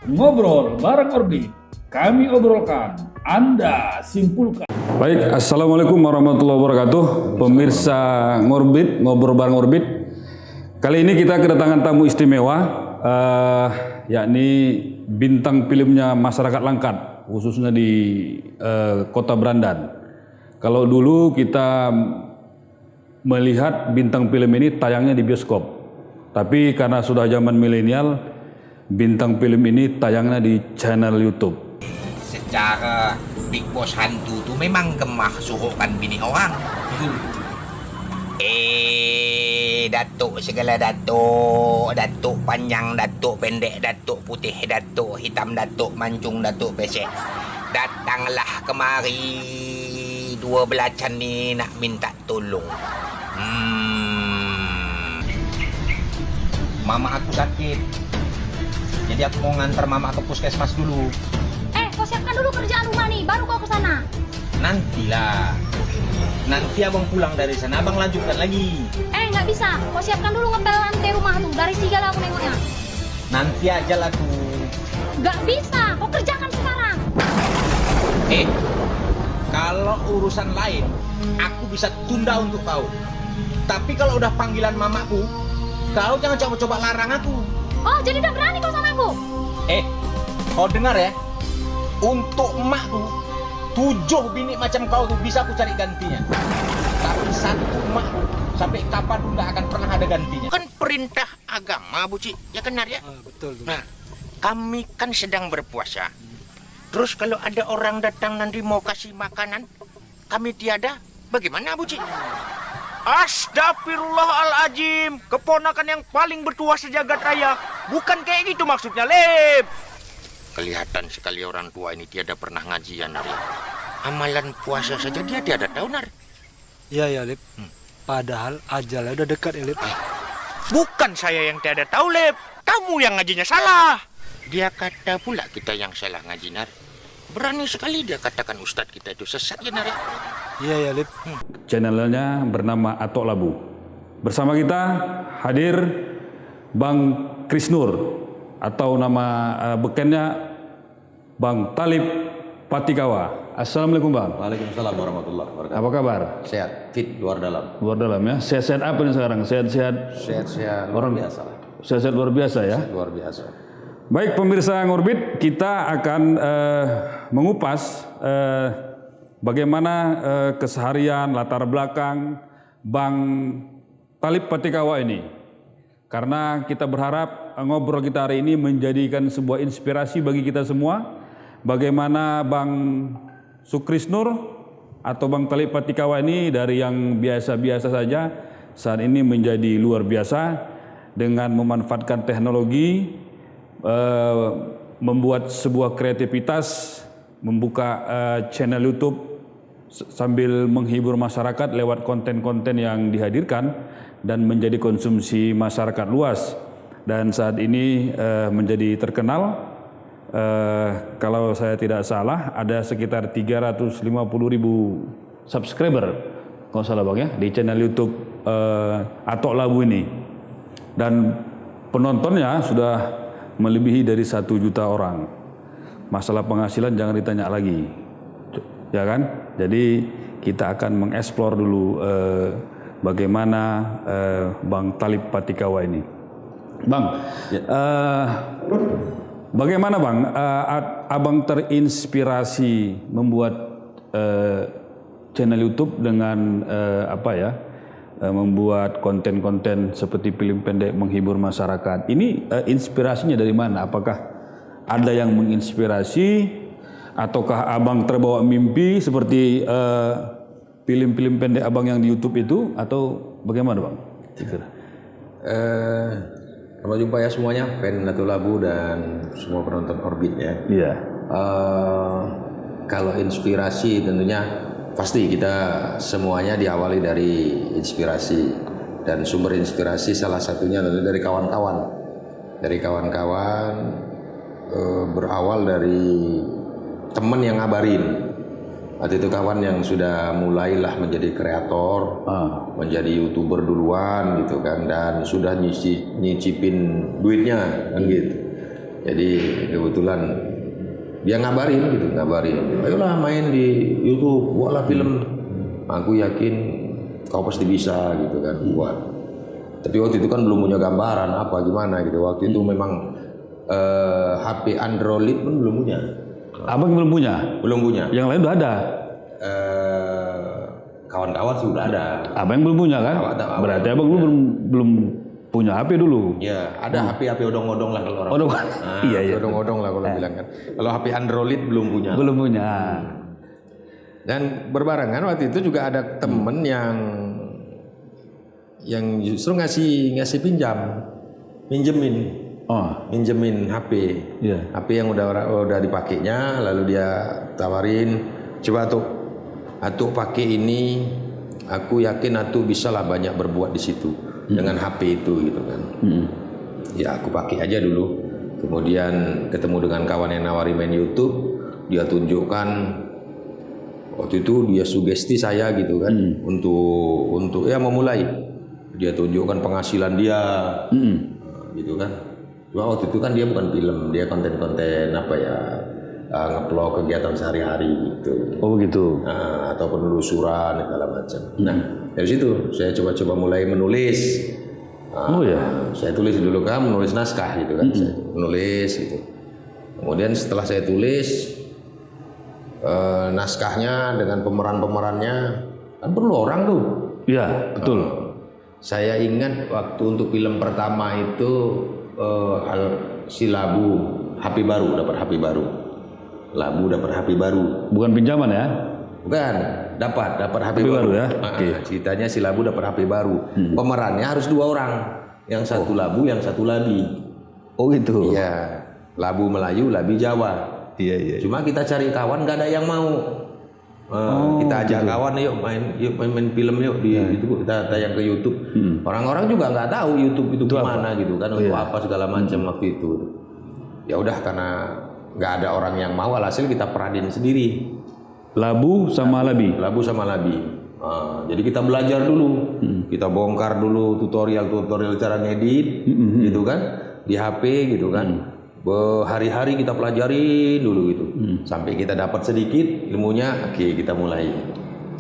Ngobrol bareng Orbit, kami obrolkan, Anda simpulkan. Baik, Assalamualaikum warahmatullahi wabarakatuh. Pemirsa Ngorbit, ngobrol bareng Orbit. Kali ini kita kedatangan tamu istimewa, yakni bintang filmnya masyarakat Langkat, khususnya di Kota Brandan. Kalau dulu kita melihat bintang film ini tayangnya di bioskop, tapi karena sudah zaman milenial, bintang film ini tayangnya di channel YouTube. Secara Big Boss hantu tuh memang gemah suruhkan bini orang. Datuk segala datuk, datuk panjang, datuk pendek, datuk putih, datuk hitam, datuk mancung, datuk pesek. Datanglah kemari, dua belacan ni nak minta tolong. Mama aku sakit, jadi aku mau ngantar mama ke puskesmas dulu. Kau siapkan dulu kerjaan rumah nih, baru kau ke sana. Nantilah. Nanti abang pulang dari sana, abang lanjutkan lagi. Nggak bisa. Kau siapkan dulu ngepel lantai rumah tuh. Dari segala aku nengoknya. Nanti aja lah tuh. Nggak bisa. Kau kerjakan sekarang. Kalau urusan lain, aku bisa tunda untuk kau. Tapi kalau udah panggilan mamaku, kau jangan coba-coba larang aku. Oh, jadi udah berani kau sama aku? Kau dengar ya? Untuk emakku, 7 bini macam kau tuh bisa aku cari gantinya. Tapi satu emakku, sampai kapan pun nggak akan pernah ada gantinya. Kan perintah agama, Bu Ci. Ya kan, Nar, ya? Betul. Nah, kami kan sedang berpuasa. Terus kalau ada orang datang nanti mau kasih makanan, kami tiada, bagaimana, Bu Ci? Astagfirullahaladzim, keponakan yang paling bertuah sejagat raya. Bukan kayak gitu maksudnya, Lep. Kelihatan sekali orang tua ini tiada pernah ngajian, Nar. Amalan puasa saja dia tiada tahu, Nar. Iya, Lip. Padahal ajalnya udah dekat ya, Lip. Bukan saya yang tiada tahu, Lep. Kamu yang ngajinya salah. Dia kata pula kita yang salah ngaji, Nar. Berani sekali dia katakan ustadz kita itu sesat, ya, Nar. Iya, Lip. Channelnya bernama Atok Labu. Bersama kita hadir Bang Krisnur atau nama bekennya Bang Talib Patikawa. Assalamualaikum, Bang. Waalaikumsalam warahmatullahi wabarakatuh. Apa kabar? Sehat, fit, luar dalam. Luar dalam ya. Sehat-sehat apa nih sekarang? Sehat-sehat Sehat luar biasa lah. sehat-sehat luar biasa ya. Sehat luar biasa. Baik pemirsa Ngorbit, kita akan mengupas bagaimana keseharian latar belakang Bang Talib Patikawa ini. Karena kita berharap ngobrol kita hari ini menjadikan sebuah inspirasi bagi kita semua. Bagaimana Bang Sukrisnur atau Bang Talib Patikawa ini dari yang biasa-biasa saja saat ini menjadi luar biasa dengan memanfaatkan teknologi, membuat sebuah kreativitas, membuka channel YouTube sambil menghibur masyarakat lewat konten-konten yang dihadirkan dan menjadi konsumsi masyarakat luas. Dan saat ini menjadi terkenal, kalau saya tidak salah ada sekitar 350.000 subscriber, kalau salah Bang ya, di channel YouTube Atok Labu ini. Dan penontonnya sudah melebihi dari 1 juta orang. Masalah penghasilan jangan ditanya lagi, ya kan? Jadi kita akan mengeksplor dulu bagaimana Bang Talib Patikawa ini. Bang, bagaimana Bang Abang terinspirasi membuat channel YouTube dengan membuat konten-konten seperti film pendek menghibur masyarakat. Ini inspirasinya dari mana? Apakah ada yang menginspirasi ataukah Abang terbawa mimpi seperti film-film pendek Abang yang di YouTube itu, atau bagaimana Bang? Selamat jumpa ya semuanya, fan Atok Labu dan semua penonton Orbit ya. Iya. Kalau inspirasi tentunya pasti kita semuanya diawali dari inspirasi, dan sumber inspirasi salah satunya adalah dari kawan-kawan. Dari kawan-kawan berawal dari teman yang ngabarin. Waktu itu kawan yang sudah mulailah menjadi kreator, menjadi YouTuber duluan gitu kan, dan sudah nyicipin duitnya kan gitu. Jadi kebetulan dia ngabarin, ayolah main di YouTube, buatlah film. Aku yakin kau pasti bisa gitu kan buat. Tapi waktu itu kan belum punya gambaran apa gimana gitu. Waktu itu memang HP Android pun belum punya. Abang belum punya? Belum punya. Yang lain udah ada? Kawan-kawan sudah ada. Abang belum punya kan? Berarti abang dulu belum punya HP dulu? Ya, ada HP odong-odong lah kalau orang. Odong. Iya. Odong-odong lah kalau bilang kan. Kalau HP Android belum punya. Belum punya. Dan berbarengan waktu itu juga ada temen yang justru ngasih minjemin HP. Iya. HP yang udah dipakainya, lalu dia tawarin, coba Atuk pakai ini, aku yakin Atuk bisa lah banyak berbuat di situ dengan HP itu gitu kan. Ya aku pakai aja dulu. Kemudian ketemu dengan kawan yang nawari main YouTube, dia tunjukkan waktu itu dia sugesti saya gitu kan untuk ya memulai. Dia tunjukkan penghasilan dia, gitu kan. Cuma waktu itu kan dia bukan film, dia konten-konten apa ya, nge-vlog kegiatan sehari-hari gitu. Oh begitu. Atau penelusuran segala macam. Nah dari situ saya coba-coba mulai menulis. Saya tulis dulu kan, menulis naskah gitu kan. Saya menulis gitu. Kemudian setelah saya tulis naskahnya dengan pemeran-pemerannya, kan perlu orang tuh. Iya betul. Saya ingat waktu untuk film pertama itu si Labu HP baru, dapat HP baru. Labu dapat HP baru. Bukan pinjaman ya? Bukan, dapat HP baru ya. Ceritanya si Labu dapat HP baru. Pemerannya harus 2 orang. Yang satu Labu, yang satu Labi. Oh gitu. Iya. Labu Melayu, Labi Jawa. Iya. Cuma kita cari kawan gak ada yang mau. Kita ajak kawan yuk main film yuk di itu kita tayang ke YouTube. Orang-orang juga nggak tahu YouTube itu gimana gitu kan, untuk apa segala macam waktu itu. Ya udah karena nggak ada orang yang mau, alhasil kita peranin sendiri. Labu sama Labi. Jadi kita belajar dulu, kita bongkar dulu tutorial cara ngedit, gitu kan, di HP gitu kan. Berhari-hari kita pelajari dulu gitu, sampai kita dapat sedikit ilmunya, oke kita mulai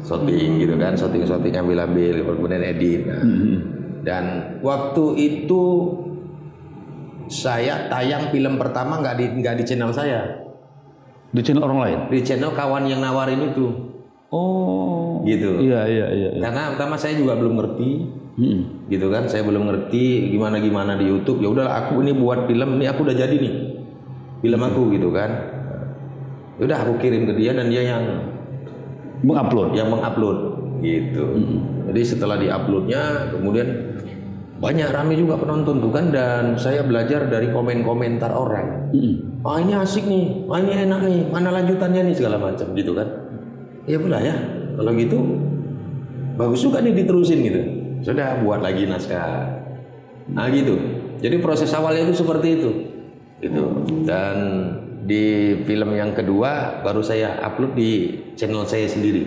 shooting gitu kan, shooting ambil kemudian edit. Dan waktu itu saya tayang film pertama nggak di channel saya, di channel orang lain, di channel kawan yang nawarin itu. Oh gitu. Iya. Karena pertama saya juga belum ngerti. Gitu kan, saya belum ngerti gimana di YouTube. Ya udahlah, aku ini buat film, ini aku udah jadi nih film aku gitu kan. Ya udah aku kirim ke dia dan dia yang mengupload gitu. Jadi setelah diuploadnya kemudian banyak rame juga penonton tuh kan, dan saya belajar dari komentar orang. Ini asik nih, ini enak nih, mana lanjutannya nih segala macam gitu kan. Ya pula ya, kalau gitu bagus juga nih diterusin gitu. Sudah buat lagi naskah. Nah gitu. Jadi proses awalnya itu seperti itu. Gitu. Dan di film yang kedua baru saya upload di channel saya sendiri.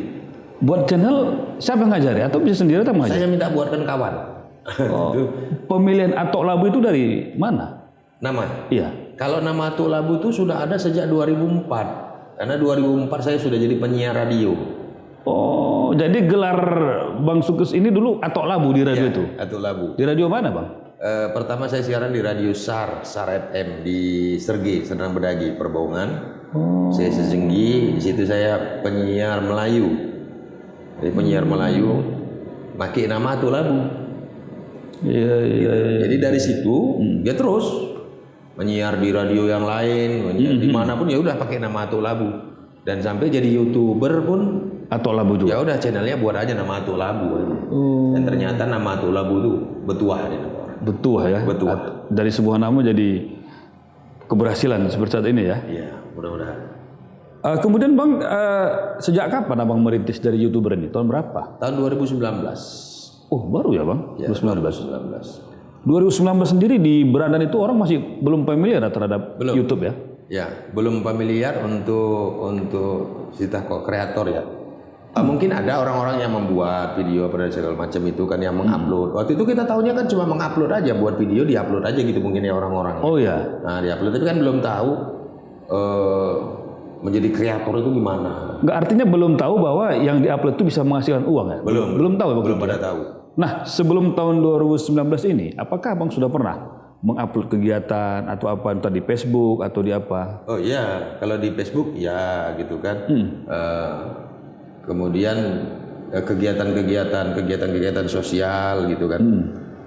Buat channel siapa yang ngajari atau bisa sendiri atau ngajari? Saya minta buatkan kawan. Pemilihan Atok Labu itu dari mana? Nama? Iya. Kalau nama Atok Labu itu sudah ada sejak 2004. Karena 2004 saya sudah jadi penyiar radio. Oh, jadi gelar Bang Sukus ini dulu Atok Labu di radio itu? Atok Labu. Di radio mana Bang? Pertama saya siaran di radio SAR FM di Serge, Serdang Bedagi, Perbaungan. Saya sejenggi, di situ saya penyiar Melayu. Jadi penyiar Melayu, pakai nama Atok Labu. Iya. Jadi dari situ dia terus menyiar di radio yang lain, menyiar dimanapun ya udah pakai nama Atok Labu. Dan sampai jadi YouTuber pun Atok Labu juga. Ya udah channelnya buat aja nama Atok Labu. Dan ternyata nama Atok Labu itu betuah nih. Betuah ya. Betuah. Dari sebuah nama jadi keberhasilan seperti saat ini ya. Iya, mudah-mudahan. Kemudian Bang, sejak kapan Abang merintis dari YouTuber ini? Tahun berapa? Tahun 2019. Oh, baru ya Bang? Ya, 2019 sendiri di Berandan itu orang masih belum familiar terhadap YouTube ya? Ya, belum familiar untuk kita kreator ya. Mungkin ada orang-orang yang membuat video pada segala macam itu kan, yang mengupload. Waktu itu kita tahunya kan cuma mengupload aja, buat video diupload aja gitu mungkin ya orang-orang. Oh ya. Nah diupload, tapi kan belum tahu menjadi kreator itu gimana. Nggak, artinya belum tahu bahwa yang diupload itu bisa menghasilkan uang ya? Belum tahu ya? Belum pada tahu. Nah, sebelum tahun 2019 ini, apakah Abang sudah pernah mengupload kegiatan atau apa, entah di Facebook atau di apa? Oh iya, kalau di Facebook ya gitu kan. Kemudian kegiatan sosial gitu kan.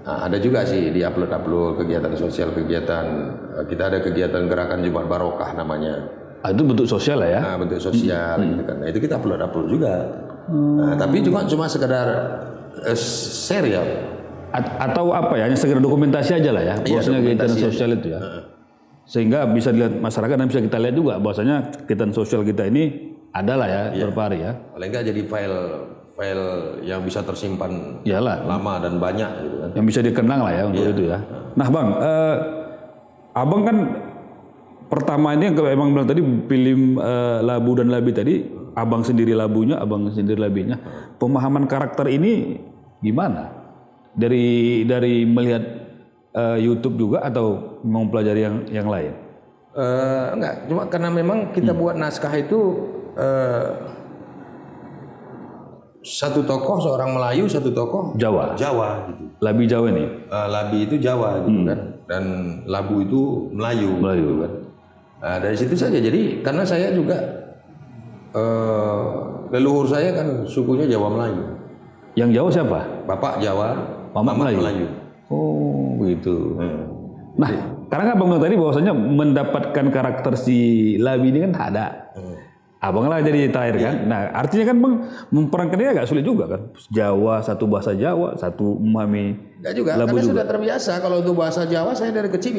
Nah, ada juga sih di upload kegiatan sosial, kita ada kegiatan gerakan Jumat Barokah namanya. Itu bentuk sosial lah ya? Nah, bentuk sosial gitu kan. Nah, itu kita upload juga. Nah, tapi cuma sekedar share ya. Atau apa ya, hanya sekedar dokumentasi aja lah ya, bahwasanya kegiatan sosial itu ya. Sehingga bisa dilihat masyarakat dan bisa kita lihat juga bahwasanya kegiatan sosial kita ini adalah ya, beberapa hari ya. Paling enggak jadi file yang bisa tersimpan Yalah, lama dan banyak gitu kan. yang bisa dikenang lah ya untuk itu ya. Nah Bang, Abang kan pertama ini yang emang bilang tadi film Labu dan Labi tadi, Abang sendiri labunya, Abang sendiri labinya. Pemahaman karakter ini gimana? Dari melihat YouTube juga atau mempelajari yang lain? Enggak, cuma karena memang kita buat naskah itu satu tokoh seorang Melayu, satu tokoh Jawa gitu. Labi Jawa ini? Labi itu Jawa gitu kan, dan Labu itu Melayu gitu kan. Nah, dari situ saja. Jadi karena saya juga leluhur saya kan sukunya Jawa Melayu. Yang Jawa siapa? Bapak Jawa, Mama Melayu. Oh begitu. Nah, karena Abang bilang tadi bahwasanya mendapatkan karakter si Labi ini kan ada. Abang lah jadi terakhir kan. Nah, artinya kan Bang memperankannya agak sulit juga kan. Jawa, satu bahasa Jawa, satu memahami Enggak juga, Labu karena juga. sudah terbiasa. Kalau untuk bahasa Jawa saya dari kecil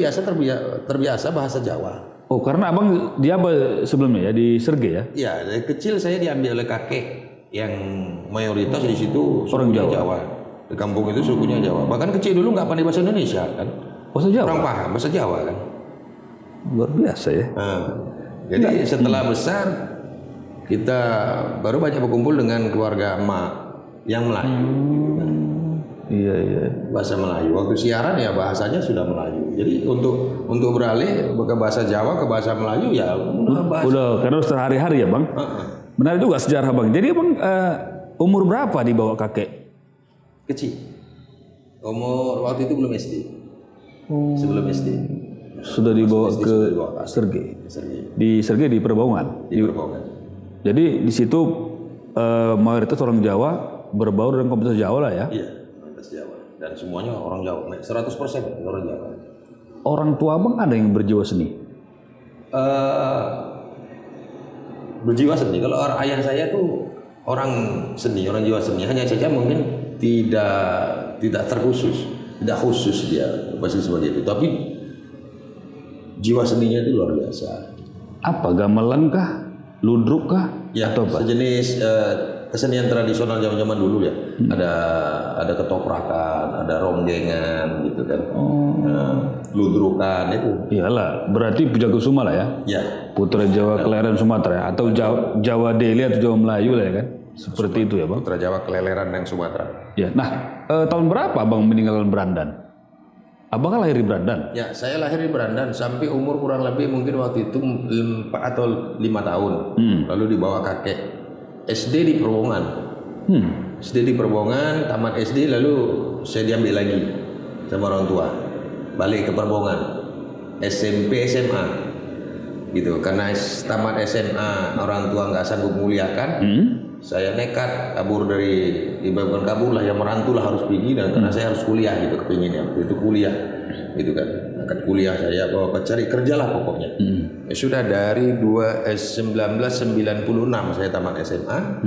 terbiasa bahasa Jawa. Oh, karena Abang di apa sebelumnya ya, di Serge ya? Ya, dari kecil saya diambil oleh kakek yang mayoritas di situ Orang sukunya Jawa. Di kampung itu sukunya Jawa. Bahkan kecil dulu nggak pandai bahasa Indonesia kan. Bahasa Jawa? Orang paham bahasa Jawa kan. Luar biasa ya. Nah, jadi setelah besar kita baru banyak berkumpul dengan keluarga emak yang Melayu. Iya. Bahasa Melayu. Waktu siaran ya bahasanya sudah Melayu. Jadi untuk beralih ke bahasa Jawa ke bahasa Melayu ya bahasa. Udah, karena sehari-hari ya Bang. Benar juga sejarah Bang. Jadi Bang umur berapa dibawa kakek? Kecil. Umur waktu itu belum SD. Sebelum SD. Sudah dibawa ke Serge. Di Serge di Perbaungan. Di Perbaungan. Jadi di situ mayoritas orang Jawa berbaur dengan komunitas Jawa lah ya. Iya, komunitas Jawa. Dan semuanya orang Jawa. 100% orang Jawa. Orang tua Bang ada yang berjiwa seni? Berjiwa seni. Kalau ayah saya tuh orang seni, orang jiwa seni. Hanya saja mungkin tidak terkhusus, tidak khusus dia pasti sebagai itu. Tapi jiwa seninya itu luar biasa. Apa, gamelan kah? Ludruk kah? Ya, atau apa? sejenis kesenian tradisional zaman-zaman dulu ya. Ada ketoprakan, ada ronggengan gitu kan. Ludrukan itu. Iyalah, berarti Pujakusuma lah ya. Ya. Putra Jawa Kelairan Sumatera ya? Atau Jawa Deli atau Jawa Melayu lah ya kan? Seperti itu ya Bang. Putra Jawa Keleleran dan Sumatera. Ya. Nah, tahun berapa Abang meninggalkan Berandan? Abang kan lahir di Berandan. Ya, saya lahir di Berandan sampai umur kurang lebih mungkin waktu itu 4 atau 5 tahun. Lalu dibawa kakek SD di Perbaungan. SD di Perbaungan, tamat SD lalu saya diambil lagi sama orang tua. Balik ke Perbaungan. SMP, SMA. Gitu. Karena tamat SMA orang tua nggak sanggup muliakan. Saya nekat kabur bukan kabur lah, yang merantau lah harus pergi, dan karena saya harus kuliah gitu, kepinginnya itu kuliah gitu kan, akan kuliah saya cari kerja lah pokoknya. Ya sudah, dari 1996 saya tamat SMA.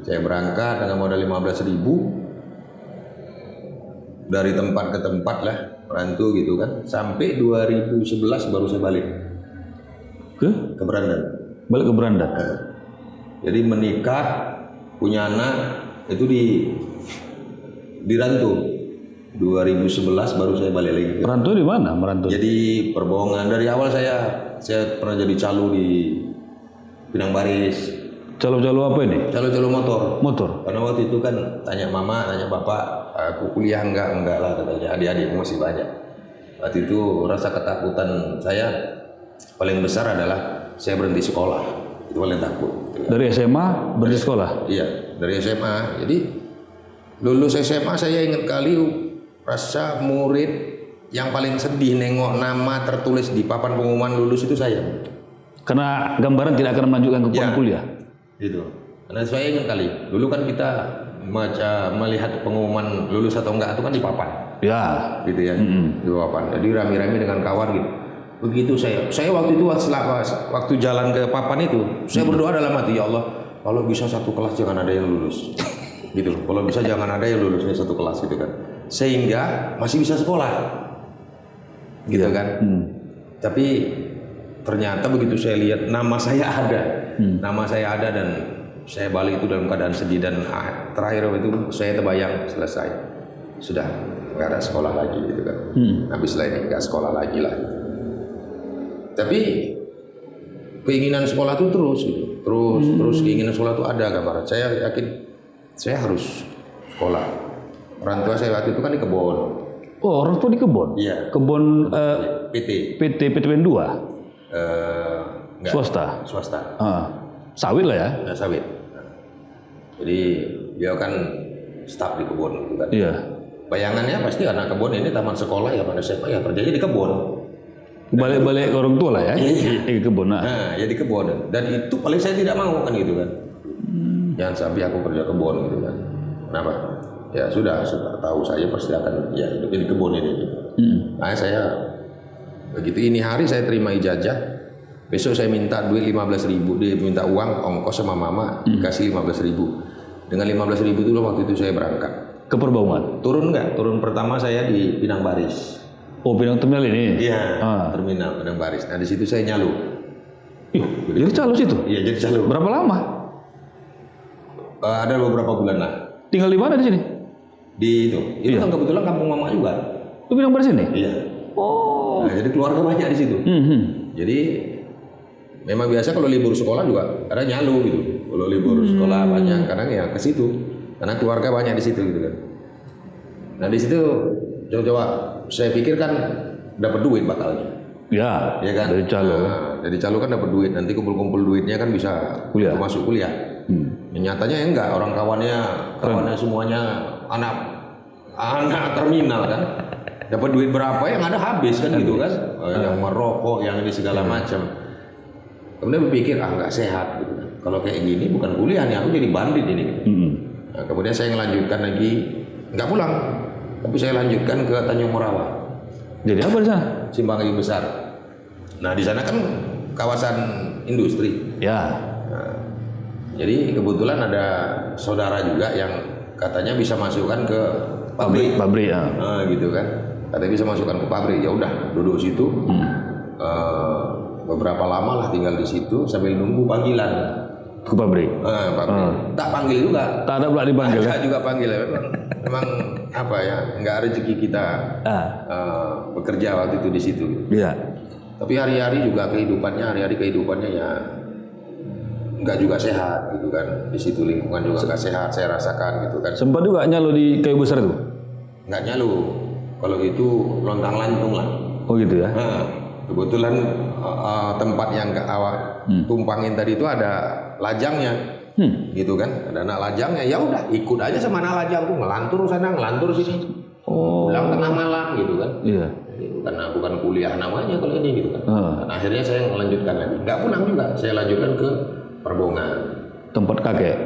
Saya berangkat dengan modal 15.000 dari tempat ke tempat lah, merantau gitu kan, sampai 2011 baru saya balik ke Berandan. Balik ke Berandan. Jadi menikah, punya anak itu di Rantau. 2011 baru saya balik lagi. Merantau di mana? Merantau. Jadi Perbaungan. Dari awal saya pernah jadi calo di Pinang Baris. Calo-calo apa ini? Calo-calo motor. Motor. Karena waktu itu kan tanya mama, tanya bapak, aku kuliah enggak lah katanya, adik-adik masih banyak. Waktu itu rasa ketakutan saya paling besar adalah saya berhenti sekolah, itu paling takut. Dari SMA berhenti sekolah? Iya, dari SMA. Jadi lulus SMA saya ingat kali rasa murid yang paling sedih nengok nama tertulis di papan pengumuman lulus itu saya. Karena gambaran tidak akan melanjutkan ke kuliah. Gitu. Karena saya ingat kali, dulu kan kita melihat pengumuman lulus atau enggak itu kan di papan. Ya. Gitu ya, di papan. Jadi rame-rame dengan kawan gitu. Begitu saya waktu itu waktu jalan ke papan itu, saya berdoa dalam hati, ya Allah, kalau bisa satu kelas jangan ada yang lulus. Gitu. Kalau bisa jangan ada yang lulus di satu kelas gitu kan. Sehingga masih bisa sekolah. Gitu kan. Tapi ternyata begitu saya lihat nama saya ada. Nama saya ada dan saya balik itu dalam keadaan sedih dan terakhir itu saya terbayang selesai. Sudah nggak ada sekolah lagi gitu kan. Habis setelah ini nggak sekolah lagi lah. Tapi keinginan sekolah itu terus gitu. Terus keinginan sekolah itu ada gambaran. Saya yakin saya harus sekolah. Orang tua saya waktu itu kan di kebun. Oh, orang tua di kebun? Iya. Kebun PT PTN 2? Enggak, Swasta? Swasta. Sawit lah ya? Ya, sawit. Jadi dia kan staf di kebun gitu kan. Iya. Bayangannya pasti anak kebun ini taman sekolah ya pada SMA ya kerjanya di kebun. Balik-balik ke orang tua lah ya? Di kebun. Nah, ya di kebun. Dan itu paling saya tidak mau kan gitu kan. Jangan sampai aku kerja kebun gitu kan. Kenapa? Ya sudah tahu saya pasti akan ya hidup di kebun ini. Gitu. Nah saya begitu ini hari saya terima ijazah. Besok saya minta duit 15.000, dia minta uang ongkos sama mama, dikasih 15.000. Dengan 15.000 itu waktu itu saya berangkat. Ke Perbaungan? Turun enggak? Turun pertama saya di Pinang Baris. Oh, Pinang Terminal ini? Iya, terminal Pinang Baris. Nah di situ saya nyalu. Jadi calo situ? Iya jadi calo. Berapa lama? Ada beberapa bulan lah. Tinggal di mana di sini? Di itu kan kebetulan kampung mama juga. Lu Pinang Baris ini? Iya. Oh. Nah, jadi keluarga banyak di situ. Jadi memang biasa kalau libur sekolah juga ada nyalu gitu. Kalau libur sekolah banyak kadang ya ke situ. Karena keluarga banyak di situ gitu kan. Nah di situ coba saya pikir kan dapat duit bakalnya. Ya kan? Dari calo. Nah, dari calo kan dapat duit. Nanti kumpul-kumpul duitnya kan bisa masuk kuliah. Nyatanya enggak, orang kawannya semuanya anak terminal kan. Dapat duit berapa yang ada habis kan gitu kan. Yang merokok, yang ini segala macam. Kemudian berpikir nggak sehat gitu kan. Kalau kayak gini bukan kuliah nih, aku jadi bandit ini. Gitu. Nah, kemudian saya melanjutkan lagi, nggak pulang, tapi saya lanjutkan ke Tanjung Morawa. Jadi apa di sana? Simpang Kayu Besar. Nah di sana kan kawasan industri. Ya. Nah, jadi kebetulan ada saudara juga yang katanya bisa masukkan ke pabrik. Pabrik ya. Nah, gitu kan. Katanya bisa masukkan ke pabrik. Ya udah, duduk situ. Beberapa lama lah tinggal di situ sambil nunggu panggilan ke pabrik. Pabrik. Tak panggil juga. Tak ada pula dipanggil. Tak juga panggil. Memang apa ya? Nggak rezeki kita bekerja waktu itu di situ. Iya. Tapi hari-hari kehidupannya ya nggak juga sehat gitu kan. Di situ lingkungan juga nggak sehat. Saya rasakan gitu kan. Sempat juga nyalu di Kayu Besar itu? Nggak nyalu. Kalau itu lontang lantung lah. Oh gitu ya. Kebetulan tempat yang awak tumpangin tadi itu ada lajangnya, gitu kan? Ada anak lajangnya, ya udah ikut aja sama anak lajang tuh ngelantur sana, ngelantur sini, pulang tengah malam, gitu kan? Iya. Karena bukan kuliah namanya kalau ini, gitu kan? Dan akhirnya saya melanjutkan lagi, nggak pulang juga, saya lanjutkan ke Perbaungan. Tempat kakek,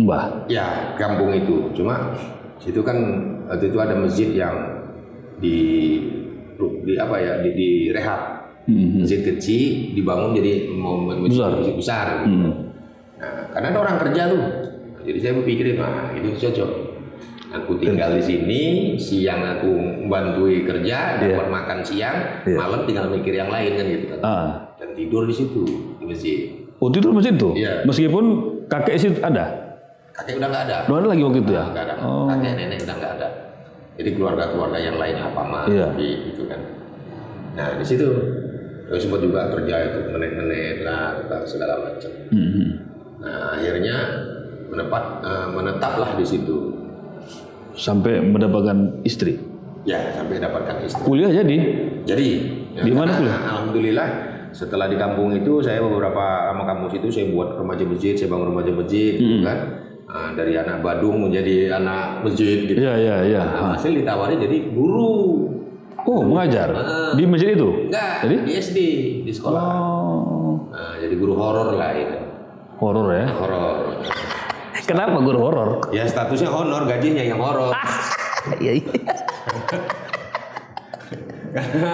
mbah? Ya, kampung itu. Cuma situ kan waktu itu ada masjid yang direhab. Masjid kecil dibangun jadi masjid besar gitu. Nah, karena ada orang kerja tuh, jadi saya berpikir ini cocok. Aku tinggal di sini, siang aku bantu kerja, dapat makan siang, malam tinggal mikir yang lain kan gitu kan. Dan tidur di situ di masjid. Oh tidur di masjid tuh? Iya. Meskipun kakek sih ada? Kakek udah nggak ada. Udah ada lagi waktu itu ya? Nggak ada. Kakek nenek udah nggak ada. Jadi keluarga yang lain apa mah gitu kan. Nah di situ. Sempat juga kerja itu menit-menit lah segala macam. Nah, akhirnya menetaplah di situ. Sampai mendapatkan istri. Ya, sampai dapatkan istri. Kuliah jadi. Jadi, Di mana kuliah? Alhamdulillah, setelah di kampung itu saya beberapa sama kampus itu saya buat remaja masjid, saya bangun remaja masjid, gitu kan. Nah, dari anak Badung menjadi anak masjid gitu. Iya. Nah, hasil ditawari jadi guru. Oh, mengajar di masjid itu? Enggak, Jadi? di SD, di sekolah. Oh, Nah, jadi guru horor lah ya. horor ya. Horor. Kenapa guru horor? Ya statusnya honor, gajinya yang horor. Iya. Karena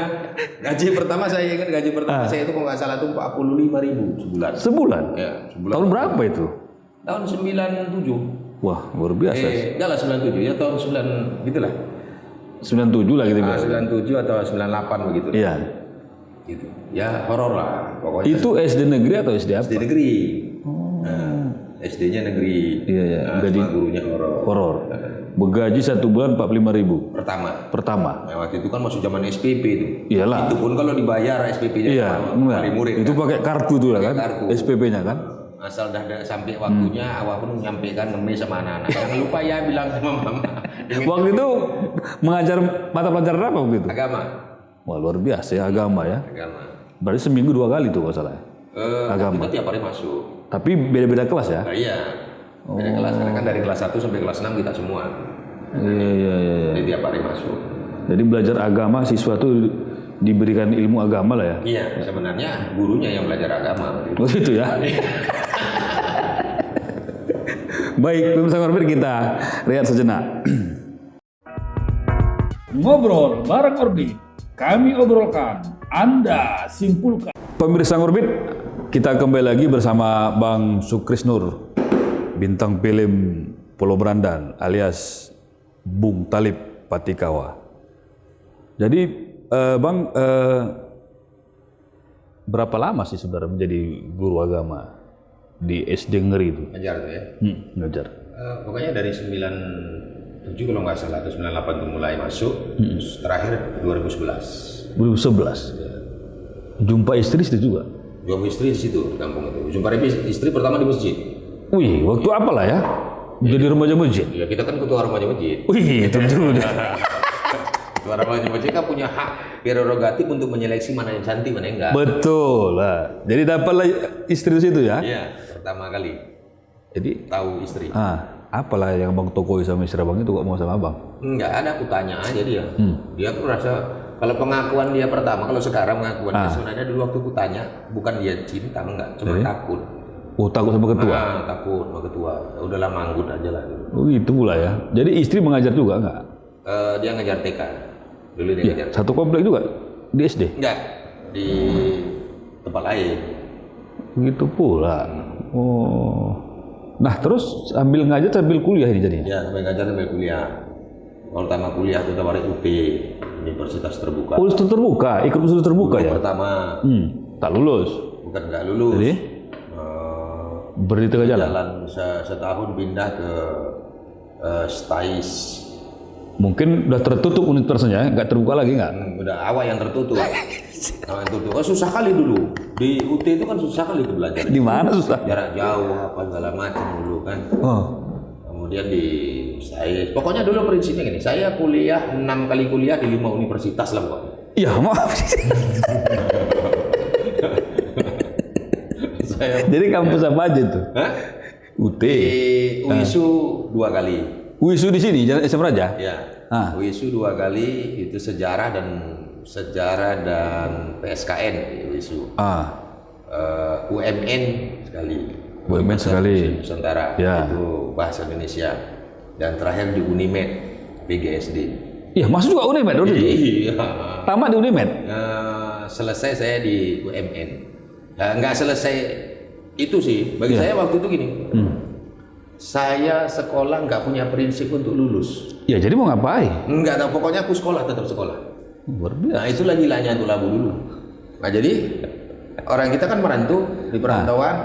gaji pertama saya ingat saya itu kalau nggak salah itu 45.000 sebulan. Sebulan? Ya, sebulan. Tahun berapa itu? Tahun 97. Wah, luar biasa. Enggak lah 97 ya, tahun 9 gitulah. 97 lah gitu. 97 atau 98 begitu. Iya. Gitu. Ya horor lah pokoknya. Itu SD negeri atau SD apa? SD negeri. Nah, SD-nya negeri. Iya. Nah, Gaji cuma gurunya horor. horor. Bergaji 1 bulan 45.000 Pertama. Nah, waktu itu kan masuk zaman SPP itu. Iyalah. Itu pun kalau dibayar SPP-nya Iya, enggak. wali murid. Itu kan. pakai kartu tuh ya kan? kartu. SPP-nya kan? Asal dah sampai waktunya, awak pun menyampaikan ngemis sama anak-anak. Jangan lupa ya bilang sama mama. Waktu itu mengajar mata pelajaran apa waktu itu? Agama. Wah, luar biasa ya agama ya. Agama. Berarti seminggu 2 kali tuh kalau salah. Agama. Kita tiap hari masuk. Tapi beda-beda kelas ya? Nah, iya. Beda kelas, karena kan dari kelas 1 sampai kelas 6 kita semua. Iya. Jadi tiap hari masuk. Jadi belajar agama siswa tuh diberikan ilmu agama lah ya? Iya, sebenarnya gurunya yang belajar agama. Begitu ya? Baik, pemirsa Ngorbit, kita lihat sejenak. Ngobrol bareng Orbit, kami obrolkan, Anda simpulkan. Pemirsa Ngorbit, kita kembali lagi bersama Bang Sukrisnur, bintang film Pulau Berandan alias Bung Talib Patikawa. Jadi Bang, berapa lama sih saudara menjadi guru agama di SD Ngeri itu? Ngajar tuh ya. Ngajar. Pokoknya dari 97 kalau nggak salah atau 98 tuh mulai masuk, terus terakhir 2011. 2011. Jumpa istri itu juga. Jumpa istri di situ, di kampung itu. Jumpa istri pertama di masjid. Wih, waktu apa lah ya? Jadi remaja masjid. Ya kita kan ketua remaja masjid. Wih, tentu. Ketua remaja masjid kan punya hak prerogatif untuk menyeleksi mana yang cantik, mana yang enggak. Betul lah. Jadi dapatlah istri di situ ya? Iya, pertama kali. Jadi, Tahu istri. apalah yang Bang tokoi sama istri Abang itu kok mau sama Abang? Enggak ada, aku tanya aja dia. Dia aku rasa kalau pengakuan dia pertama, kalau sekarang pengakuan dia sebenarnya dulu waktu aku tanya, bukan dia cinta, enggak, cuma takut. Oh, takut sama ketua? Takut sama ketua. Ya udahlah, manggut aja lah. Oh, gitu pula ya. Jadi istri mengajar juga enggak? Dia ngajar TK. Dulu dia ngajar. Satu komplek juga di SD? Enggak, di tempat lain. Gitu pula. Oh. Nah, terus sambil ngajar sambil kuliah ini jadinya? Ya, sampai ngajar sampai kuliah. Pertama kuliah itu tawarin UT, Universitas Terbuka. Universitas terbuka, ikut universitas terbuka ya? Pertama. Tak lulus. Bukan nggak lulus. Jadi? Beri tengah jalan? Setahun pindah ke STAIS. Mungkin udah tertutup universitasnya, nggak terbuka lagi nggak? Udah awal yang tertutup. Awal yang tertutup. Oh, susah kali dulu. Di UT itu kan susah kali itu belajar. Di mana susah? Jarak jauh, apa segala macam dulu kan. Oh. Kemudian di STAIS. Pokoknya dulu prinsipnya gini, saya kuliah 6 kali kuliah di 5 universitas lah pokoknya. Iya, maaf. Jadi kampus apa aja tuh? Hah? UT. Di UISU 2 kali. UISU di sini, Jalan SM Raja? Ya. UISU 2 kali, itu sejarah dan PSKN UISU. UMN sekali. UMN sekali. Nusantara. Ya. Itu bahasa Indonesia. Dan terakhir di Unimed PGSD. Iya, masuk juga Unimed waktu itu? Iya. Tamat di Unimed? Selesai saya di UMN. Nggak selesai itu sih. Bagi saya waktu itu gini. Saya sekolah nggak punya prinsip untuk lulus. Ya, jadi mau ngapain? Nggak tahu, pokoknya aku sekolah, tetap sekolah. Luar biasa. Nah, itulah gilanya tuh labu dulu. Nah, jadi orang kita kan merantau di perantauan,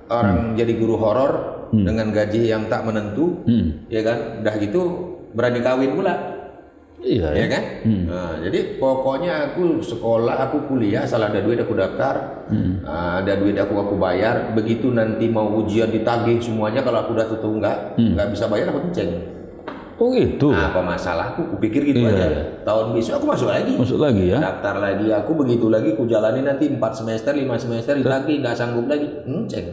orang jadi guru horor dengan gaji yang tak menentu, ya kan? Udah gitu berani kawin pula. Iya ya kan? Nah, jadi pokoknya aku sekolah, aku kuliah, asal ada duit aku daftar, ada duit aku bayar. Begitu nanti mau ujian ditagih semuanya, kalau aku udah tutup nggak bisa bayar, aku kenceng. Oh gitu. Apa masalah? Aku pikir gitu Iya. aja. Tahun besok aku masuk lagi. Masuk lagi ya. Daftar lagi, aku begitu lagi, ku jalani nanti 4 semester, 5 semester ditagih, nggak sanggup lagi, kenceng.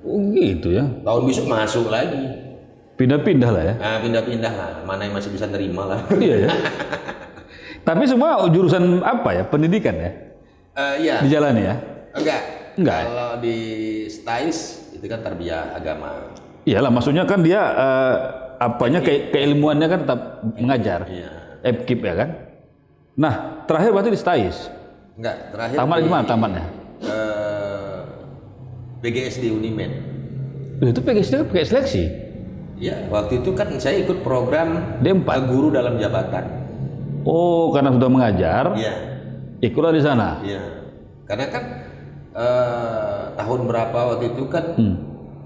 Oh gitu ya. Tahun besok masuk lagi. Pindah-pindah lah ya. Nah, pindah-pindah lah, mana yang masih bisa nerima lah. Iya ya. Tapi semua jurusan apa ya? Pendidikan ya? Iya. Dijalani ya? Enggak. Enggak. Kalau di STAIS itu kan tarbiyah agama. Iyalah, maksudnya kan dia apanya keilmuannya kan tetap mengajar. Iya. FKIP ya kan? Nah, terakhir berarti di STAIS. Enggak, terakhir Tamat di, gimana tamatnya? PGSD Unimed. Itu PGSD kan pakai seleksi. Ya, waktu itu kan saya ikut program D4. guru dalam jabatan. Oh, karena sudah mengajar, Iya. ikutlah di sana. Iya. Karena kan tahun berapa waktu itu kan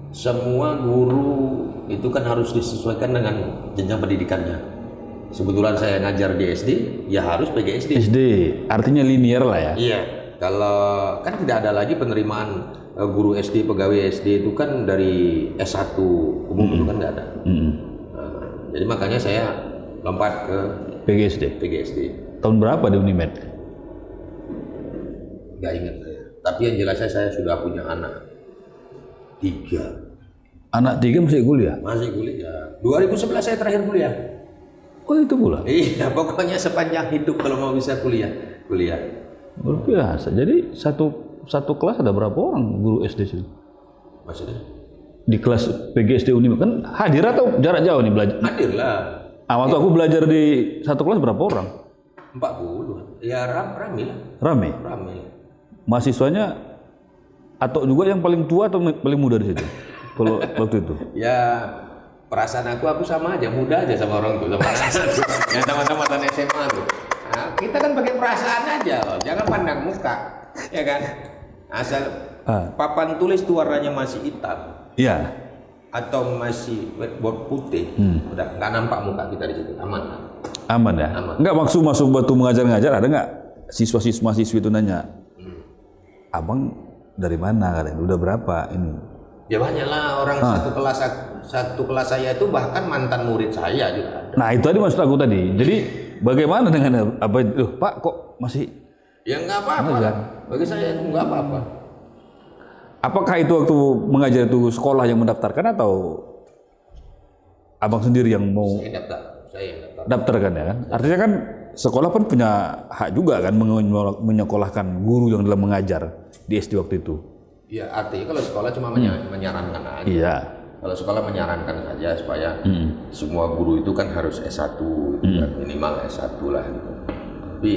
semua guru itu kan harus disesuaikan dengan jenjang pendidikannya. Sebetulnya saya ngajar di SD, ya harus PGSD. SD, artinya linear lah ya. Iya. Kalau kan tidak ada lagi penerimaan guru SD, pegawai SD itu kan dari S1 umum itu kan nggak ada. Nah, jadi makanya saya lompat ke PGSD. PGSD. Tahun berapa di Unimed? Nggak ingat saya. Tapi yang jelas saya sudah punya anak 3. Anak 3 masih kuliah? Masih kuliah. 2011 saya terakhir kuliah. Oh itu pula? Iya, pokoknya sepanjang hidup kalau mau bisa kuliah. Luar biasa. Jadi satu kelas ada berapa orang guru SD sih? Maksudnya? Di kelas PGSD Unimed kan hadir atau jarak jauh nih belajar? Hadir lah. Waktu aku belajar di satu kelas berapa orang? 40. Ya rame lah. Rame. Rame. Mahasiswanya atau juga yang paling tua atau paling muda di situ? Kalau waktu itu? Ya perasaan aku sama aja, muda aja sama orang tua, sama anak yang sama-sama SMA tuh. Nah, kita kan pakai perasaan aja loh, jangan pandang muka, ya kan? Asal papan tulis itu warnanya masih hitam Iya. atau masih whiteboard putih, udah nggak nampak muka kita di situ, aman kan? Aman ya? Aman. Enggak masuk waktu mengajar-ngajar ada nggak siswa-siswi itu nanya, abang dari mana katanya? Udah berapa ini? Ya banyak lah orang satu kelas saya itu bahkan mantan murid saya juga ada. Nah itu tadi maksud aku tadi. Jadi bagaimana dengan apa itu? Pak kok masih? Ya nggak apa-apa lah. Bagi saya itu nggak apa-apa. Apakah itu waktu mengajar itu sekolah yang mendaftarkan atau abang sendiri yang mau Saya yang daftar. daftarkan ya kan? Artinya kan sekolah pun punya hak juga kan menyekolahkan guru yang dalam mengajar di SD waktu itu. Ya artinya kalau sekolah cuma menyarankan aja. Iya. Kalau sekolah menyarankan saja supaya semua guru itu kan harus S1, gitu kan, minimal S1 lah gitu. Tapi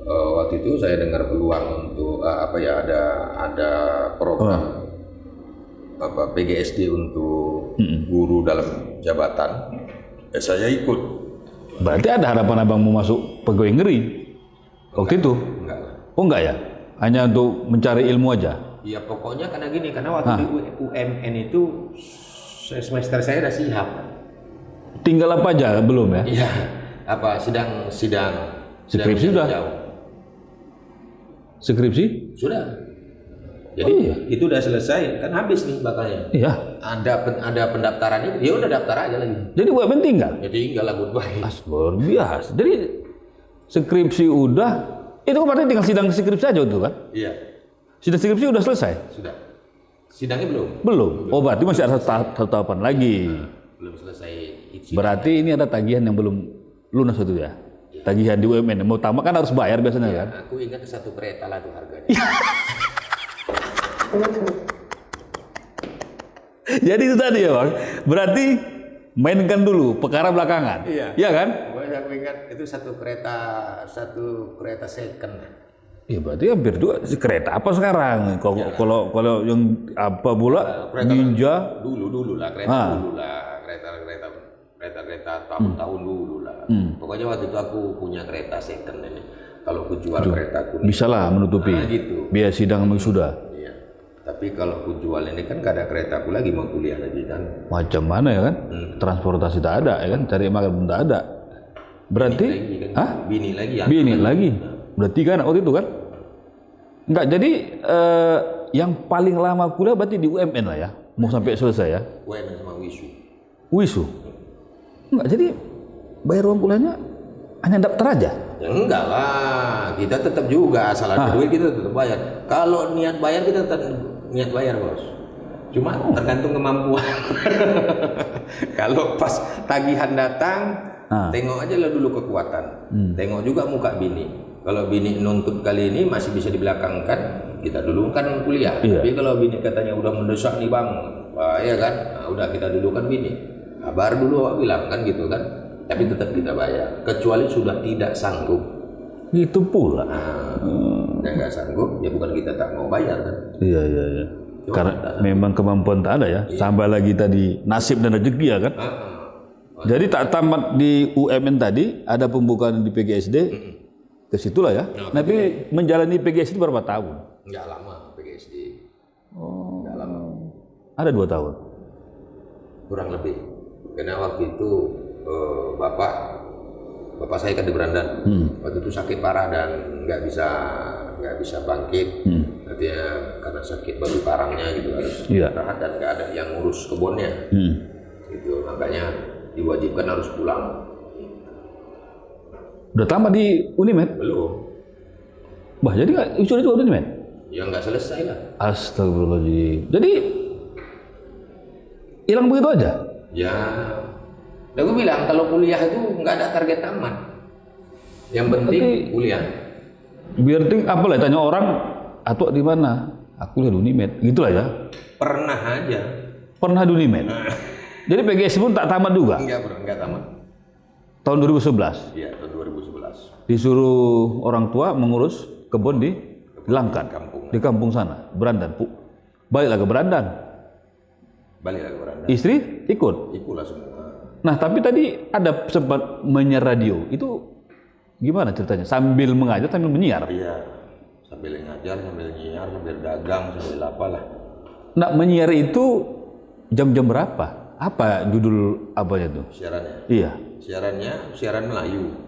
waktu itu saya dengar peluang untuk ada program PGSD untuk guru dalam jabatan. Saya ikut. Berarti ada harapan abang mau masuk pegawai negeri waktu itu? Enggak lah. Oh enggak ya? Hanya untuk mencari ilmu aja? Ya pokoknya karena gini, karena waktu di UMN itu semester saya udah siap. Tinggal apa aja belum ya? Iya, apa sidang Skripsi sudah? jauh. Skripsi? Sudah. Jadi itu udah selesai, kan habis nih bakalnya. Iya. Ada pendaftaran itu, ya udah daftar aja lagi. Jadi UMN tinggal? Ya tinggal lah goodbye. Luar biasa. Jadi skripsi udah, itu kan berarti tinggal sidang skripsi aja itu kan? Iya, Sidang skripsi udah selesai? sudah. Sidangnya belum? Belum. Oh berarti masih ada satu tahapan lagi. Belum selesai. Berarti ini ada tagihan yang belum lunas itu ya? Tagihan di UMN. Mau tamat kan harus bayar biasanya kan? Aku ingat satu kereta lah tuh harganya. Jadi itu tadi ya bang. Berarti mainkan dulu, perkara belakangan. Iya kan? Pokoknya aku ingat itu satu kereta second. Iya berarti hampir dua. Kereta apa sekarang? Kalau yang apa pula? Ninja. Dulu lah kereta dulu lah kereta tahun-tahun dulu lah. Pokoknya waktu itu aku punya kereta second ini. Kalau aku jual keretaku Bisa lah menutupi. gitu. Biaya sidang sudah. Iya. Tapi kalau aku jual ini kan gak ada keretaku lagi, mau kuliah lagi kan. Macam mana ya kan? Transportasi tak ada ya kan? Cari makan pun tak ada. Berarti, Bini lagi kan? hah? Bini lagi ya. Bini lagi. Berarti kan waktu itu kan? Enggak, jadi yang paling lama kuliah berarti di UMN lah ya, mau sampai selesai ya? UMN sama Wisu. Wisu? Enggak, jadi bayar uang kuliahnya hanya daftar aja? Ya enggak lah, kita tetap juga asal ada duit kita tetap bayar. Kalau niat bayar kita tetap niat bayar bos. Cuma tergantung kemampuan. Kalau pas tagihan datang, tengok aja lah dulu kekuatan. Tengok juga muka bini. Kalau bini nuntut kali ini masih bisa dibelakangkan, kita dulu kan kuliah. Iya. Tapi kalau bini katanya udah mendesak nih bang, ya kan, nah, udah kita dulu kan bini. Kabar dulu awak bilang kan gitu kan. Tapi tetap kita bayar, kecuali sudah tidak sanggup. Itu pula. Yang nggak sanggup, ya bukan kita tak mau bayar kan. Iya. Karena memang kemampuan tak ada ya. Sampai lagi tadi nasib dan rezeki ya kan. Jadi tak tamat di UMN tadi, ada pembukaan di PGSD, ke situlah ya. Tapi menjalani PGSD berapa tahun? Nggak lama PGSD. Oh. Nggak lama. Ada 2 tahun. Kurang lebih. Karena waktu itu bapak saya kan di Berandan. Waktu itu sakit parah dan nggak bisa bangkit. Artinya karena sakit batu karangnya gitu harus istirahat dan nggak ada yang ngurus kebunnya. Gitu makanya diwajibkan harus pulang. Udah tamat di Unimed? Belum. Wah, jadi nggak usul itu Unimed? Ya nggak selesai lah. Astagfirullahaladzim. Jadi hilang begitu aja? Ya, udah gue bilang kalau kuliah itu nggak ada target tamat. Yang penting kuliah. Biar apa lah tanya orang, atau di mana? Aku lihat di Unimed, gitulah ya. Pernah aja. Pernah di Unimed. Jadi PGS pun tak tamat juga. Enggak tamat. Tahun 2011. Iya, tahun 2011. Disuruh orang tua mengurus kebun di Langkat, di kampung sana, Berandan. Baliklah ke Berandan. Baliklah ke Berandan. Istri ikut. Ikutlah semua. Nah, tapi tadi ada sempat menyiar radio. Itu gimana ceritanya? Sambil mengajar, sambil menyiar. Iya. Sambil ngajar, sambil nyiar, sambil dagang, sambil apalah. Nah, menyiar itu jam-jam berapa? Apa judul apanya tuh? Siarannya. Iya. Siaran Melayu.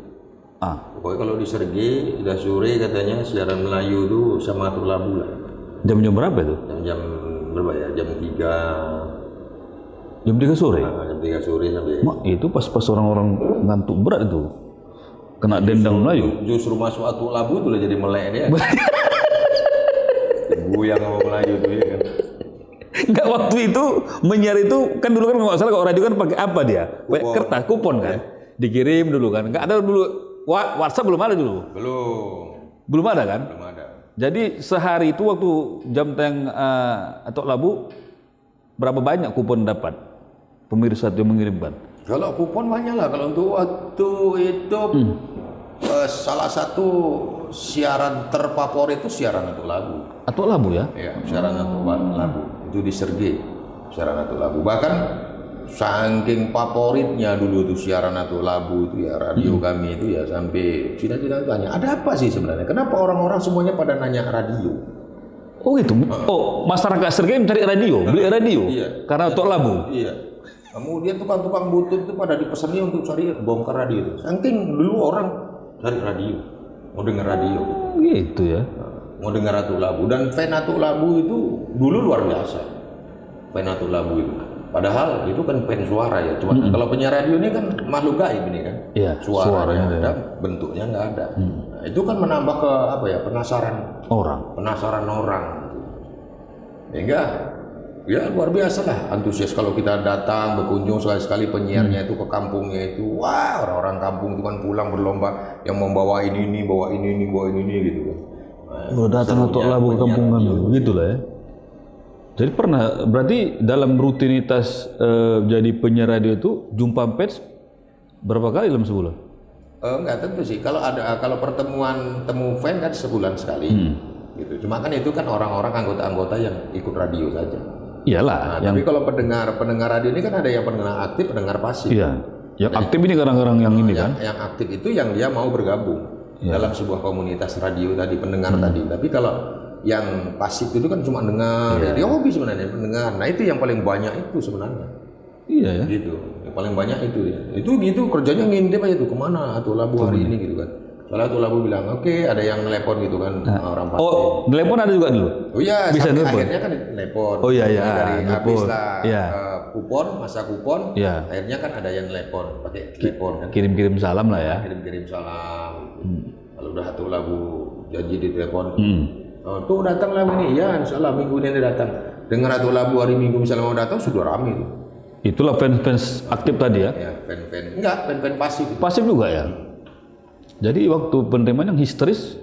Pokoknya kalau di Sergei udah sore katanya siaran Melayu itu sama Atur Labu lah. Jam-jam berapa itu? Jam berapa ya? Jam 3. Jam 3 sore? Jam 3 sore sampai. Mak, itu pas orang-orang ngantuk berat itu. Kena dendang Melayu. Justru masuk Atur Labu itu udah jadi melek dia. Ibu yang ngomong Melayu tuh ya kan. Enggak, waktu itu menyiar itu kan dulu kan nggak salah kalau radio kan pakai apa dia? Pakai kertas kupon kan. Dikirim dulu kan. Enggak ada dulu WhatsApp belum ada dulu. Belum ada kan? Belum ada. Jadi sehari itu waktu jam tayang atau Labu berapa banyak kupon dapat pemirsa itu yang mengirimkan? Kalau kupon banyak lah. Kalau untuk waktu itu salah satu siaran terfavorit itu siaran Atur Labu. Atur Labu ya? Iya, siaran Atur Labu. Itu di Sergei, siaran Atur Labu. Bahkan saking favoritnya dulu tuh siaran Atur Labu itu ya, radio kami itu ya sampai cita-cita tanya, ada apa sih sebenarnya? Kenapa orang-orang semuanya pada nanya radio? Oh gitu? Oh, masyarakat Sergei mencari radio, beli radio? Iya. Karena Atur Labu? Iya. Kemudian tukang-tukang butut itu pada dipesannya untuk cari bongkar radio. Saking dulu orang cari radio, mau dengar radio. Gitu ya? Mau dengar Atur Labu. Dan fan Atur Labu itu dulu luar biasa. Fan Atur Labu itu. Padahal itu kan fan suara ya. Cuma kalau penyiar radio ini kan makhluk gaib ini kan. Iya, Suaranya ada, bentuknya nggak ada. Nah, itu kan menambah ke apa ya, penasaran orang. Sehingga ya luar biasa lah antusias kalau kita datang berkunjung sekali-sekali penyiarnya itu ke kampungnya itu. Wah, orang-orang kampung itu kan pulang berlomba yang membawa ini, bawa ini gitu kan. Nah, datang Atur Labu ke kampung kami, gitu lah ya. Jadi pernah, berarti dalam rutinitas jadi penyiar radio itu jumpa pers berapa kali dalam sebulan? Enggak tentu sih. Kalau pertemuan temu fan kan sebulan sekali, gitu. Cuma kan itu kan orang-orang anggota-anggota yang ikut radio saja. Iyalah. Tapi kalau pendengar radio ini kan ada yang pendengar aktif, pendengar pasif. Iya. Yang aktif ini kadang-kadang yang ini kan? Yang aktif itu yang dia mau bergabung dalam sebuah komunitas radio tadi, pendengar tadi. Tapi kalau yang pasif itu kan cuma dengar, dia hobi sebenarnya pendengar. Nah itu yang paling banyak itu sebenarnya. Iya ya. Gitu. paling banyak itu ya. Itu gitu kerjanya ngintip aja tuh kemana Atul Labu hari ini gitu kan. Soalnya Atul Labu bilang oke, ada yang telepon gitu kan orang Pati. Oh, telepon ada juga dulu. Oh iya, bisa sampai telepon. akhirnya kan telepon. Oh iya, iya, Dari telepon. habis lah Iya. kupon, masa kupon. Iya. Akhirnya kan ada yang telepon, pakai telepon kan. Kirim-kirim salam lah ya. Kirim-kirim salam. Kalau udah Atul Labu janji di telepon. Hmm. Oh, tuh datang lah ini, ya insya Allah minggu ini dia datang. Dengar Atul Labu hari Minggu misalnya mau datang sudah ramai tuh. Itulah fans-fans aktif tadi ya. Ya, fan-fan. Enggak, fan-fan pasif. Pasif juga ya. Jadi waktu penerimaan yang histeris,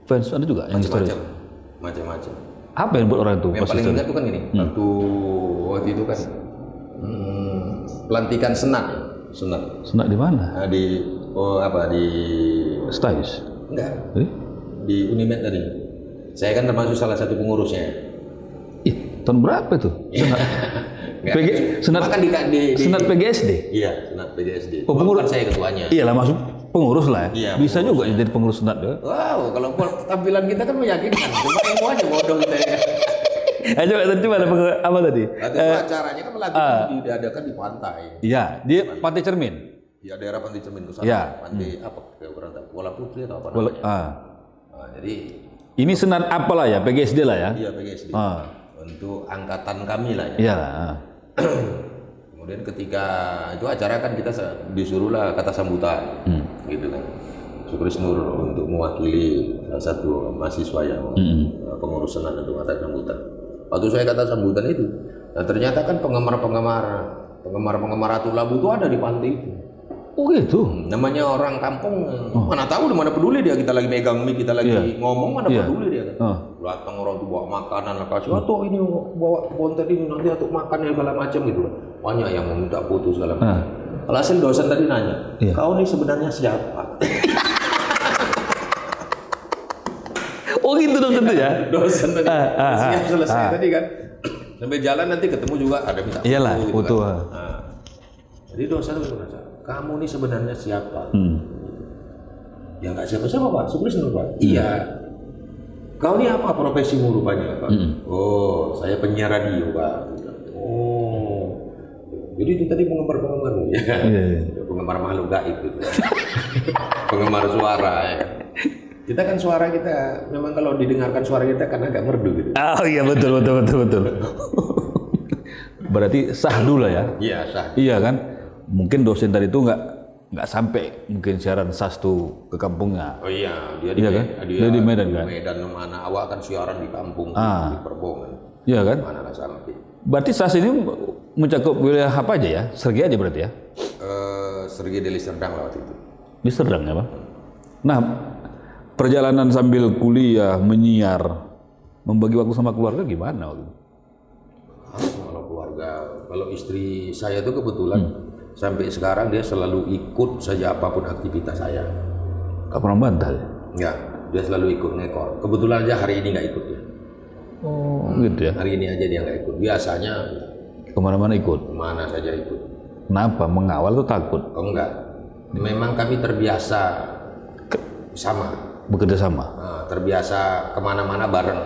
fans ada juga yang histeris. Macam-macam. Apa yang buat orang itu Yang pas paling histeris? ingat tuh kan ini. Waktu itu kan pelantikan senat. Senat di mana? Nah, di di Stais. enggak, Eh? di Unimed tadi. Saya kan termasuk salah satu pengurusnya. Ih, tahun berapa itu? Senat. Enggak. Senat Cuma kan Senat PGSD. Iya, senat PGSD. Oh, pengurus. Bukan saya ketuanya. Iyalah masuk pengurus lah ya. Iya, Bisa juga ya jadi pengurus senat ya. Wow, kalau tampilan kita kan meyakinkan. Cuma ilmu aja bodoh kita ya. Ayo coba ada apa tadi? Atau acaranya kan pelatihan diadakan di pantai. Iya, di Pantai Cermin. Ya daerah Pantai Cermin ke sana. Iya. Pantai apa? Kayak kurang tahu. Kuala Putri atau apa Boleh. namanya. Nah, jadi Ini senat apalah ya, PGSD lah ya. iya PGSD. Ah. Untuk angkatan kami lah ya. Iya. Kemudian ketika itu acara kan kita disuruh lah kata sambutan, gitu kan. Sukris Nur untuk mewakili salah satu mahasiswa yang pengurus senat untuk kata sambutan. Waktu saya kata sambutan itu, nah ternyata kan penggemar Atul Labu itu ada di pantai itu. Oh gitu. Namanya orang kampung, mana tahu mana peduli dia, kita lagi megang mic, kita lagi ngomong, mana peduli dia kan. Datang orang tuh bawa makanan, kasih, atau ini bawa konten ini nanti untuk makan ya segala macam gitu kan. Banyak yang meminta foto segala macam. Alhasil dosen tadi nanya, kau ini sebenarnya siapa? Oh gitu dosen tuh ya. Dosen tadi siap selesai tadi kan. Sampai jalan nanti ketemu juga ada minta foto. Iyalah, gitu foto. kan. Nah, jadi dosen itu merasa, kamu ini sebenarnya siapa? Ya nggak siapa-siapa Pak, Sukris Nur Pak. Iya. Kau ini apa profesimu rupanya Pak? Oh, saya penyiar radio Pak. Oh, jadi itu tadi penggemar-penggemarmu ya? Iya. Penggemar makhluk gaib itu. Penggemar suara ya. Kita kan suara kita, memang kalau didengarkan suara kita kan agak merdu gitu. Oh iya betul. Berarti sahdu lah ya. Iya sah. Iya kan. Mungkin dosen tadi itu nggak sampai mungkin siaran sastu ke kampungnya. Oh iya, dia Iya kan? Dia di Medan kan? Medan mana awak kan siaran di kampung di Perbongan. Iya kan? Mana lah sampai. Berarti SAS ini mencakup wilayah apa aja ya? Sergi aja berarti ya? Sergi Deli Serdang lah waktu itu. Di Serdang ya Bang? Nah, perjalanan sambil kuliah, menyiar, membagi waktu sama keluarga gimana waktu itu? Kalau keluarga, kalau istri saya tuh kebetulan sampai sekarang dia selalu ikut saja apapun aktivitas saya. Gak pernah bantah ya? Enggak, dia selalu ikut ngekor. Kebetulan aja hari ini nggak ikut ya. Oh gitu ya? Hari ini aja dia nggak ikut. Biasanya Kemana-mana ikut? kemana saja ikut. Kenapa? Mengawal tuh takut? Oh enggak. Memang kami terbiasa sama. Bekerja sama? Nah, terbiasa kemana-mana bareng.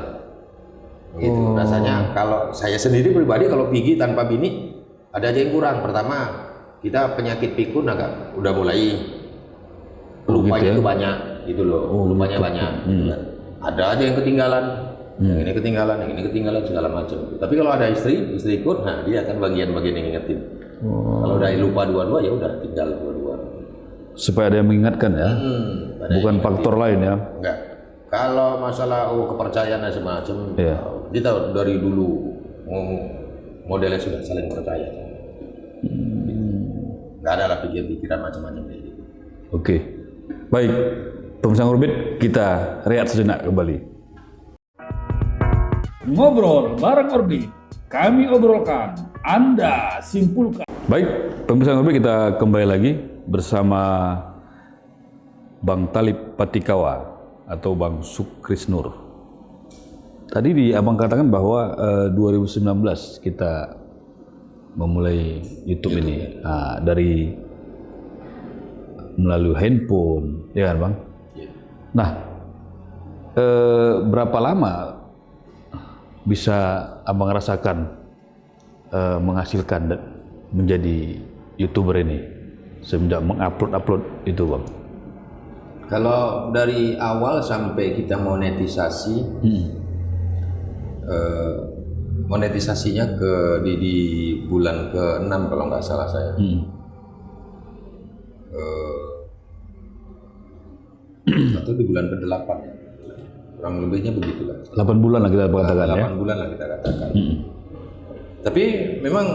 Gitu. Rasanya kalau saya sendiri pribadi kalau pergi tanpa bini ada aja yang kurang. Pertama, kita penyakit pikun agak udah mulai lupanya gitu ya? itu banyak gitu loh. Lupanya banyak. Gitu kan. Ada aja yang ketinggalan. Yang ini ketinggalan, yang ini ketinggalan segala macam. Tapi kalau ada istri ikut, nah dia akan bagian-bagian yang ngingetin. Kalau udah lupa dua-dua ya udah tinggal dua-dua. Supaya ada yang mengingatkan ya? Bukan faktor lain ya? Enggak. Kalau masalah kepercayaan dan semacam, Iya. kita dari dulu modelnya sudah saling percaya. Nggak ada lah pikiran macam-macam kayak gitu. Oke. Baik, pemirsa Orbit, kita rehat sejenak kembali. Ngobrol bareng Orbit, kami obrolkan, Anda simpulkan. Baik, pemirsa Orbit, kita kembali lagi bersama Bang Talib Patikawa atau Bang Sukris Nur. Tadi Abang katakan bahwa 2019 kita memulai YouTube ini dari melalui handphone, ya kan Bang? Nah, berapa lama bisa Abang rasakan menghasilkan menjadi YouTuber ini semenjak mengupload itu Bang? Kalau dari awal sampai kita monetisasi, monetisasinya di bulan ke-6 kalau nggak salah saya. Atau di bulan ke-8 ya. Kurang lebihnya begitulah. 8 bulan lah kita katakan 8 ya. bulan lah kita katakan. Tapi memang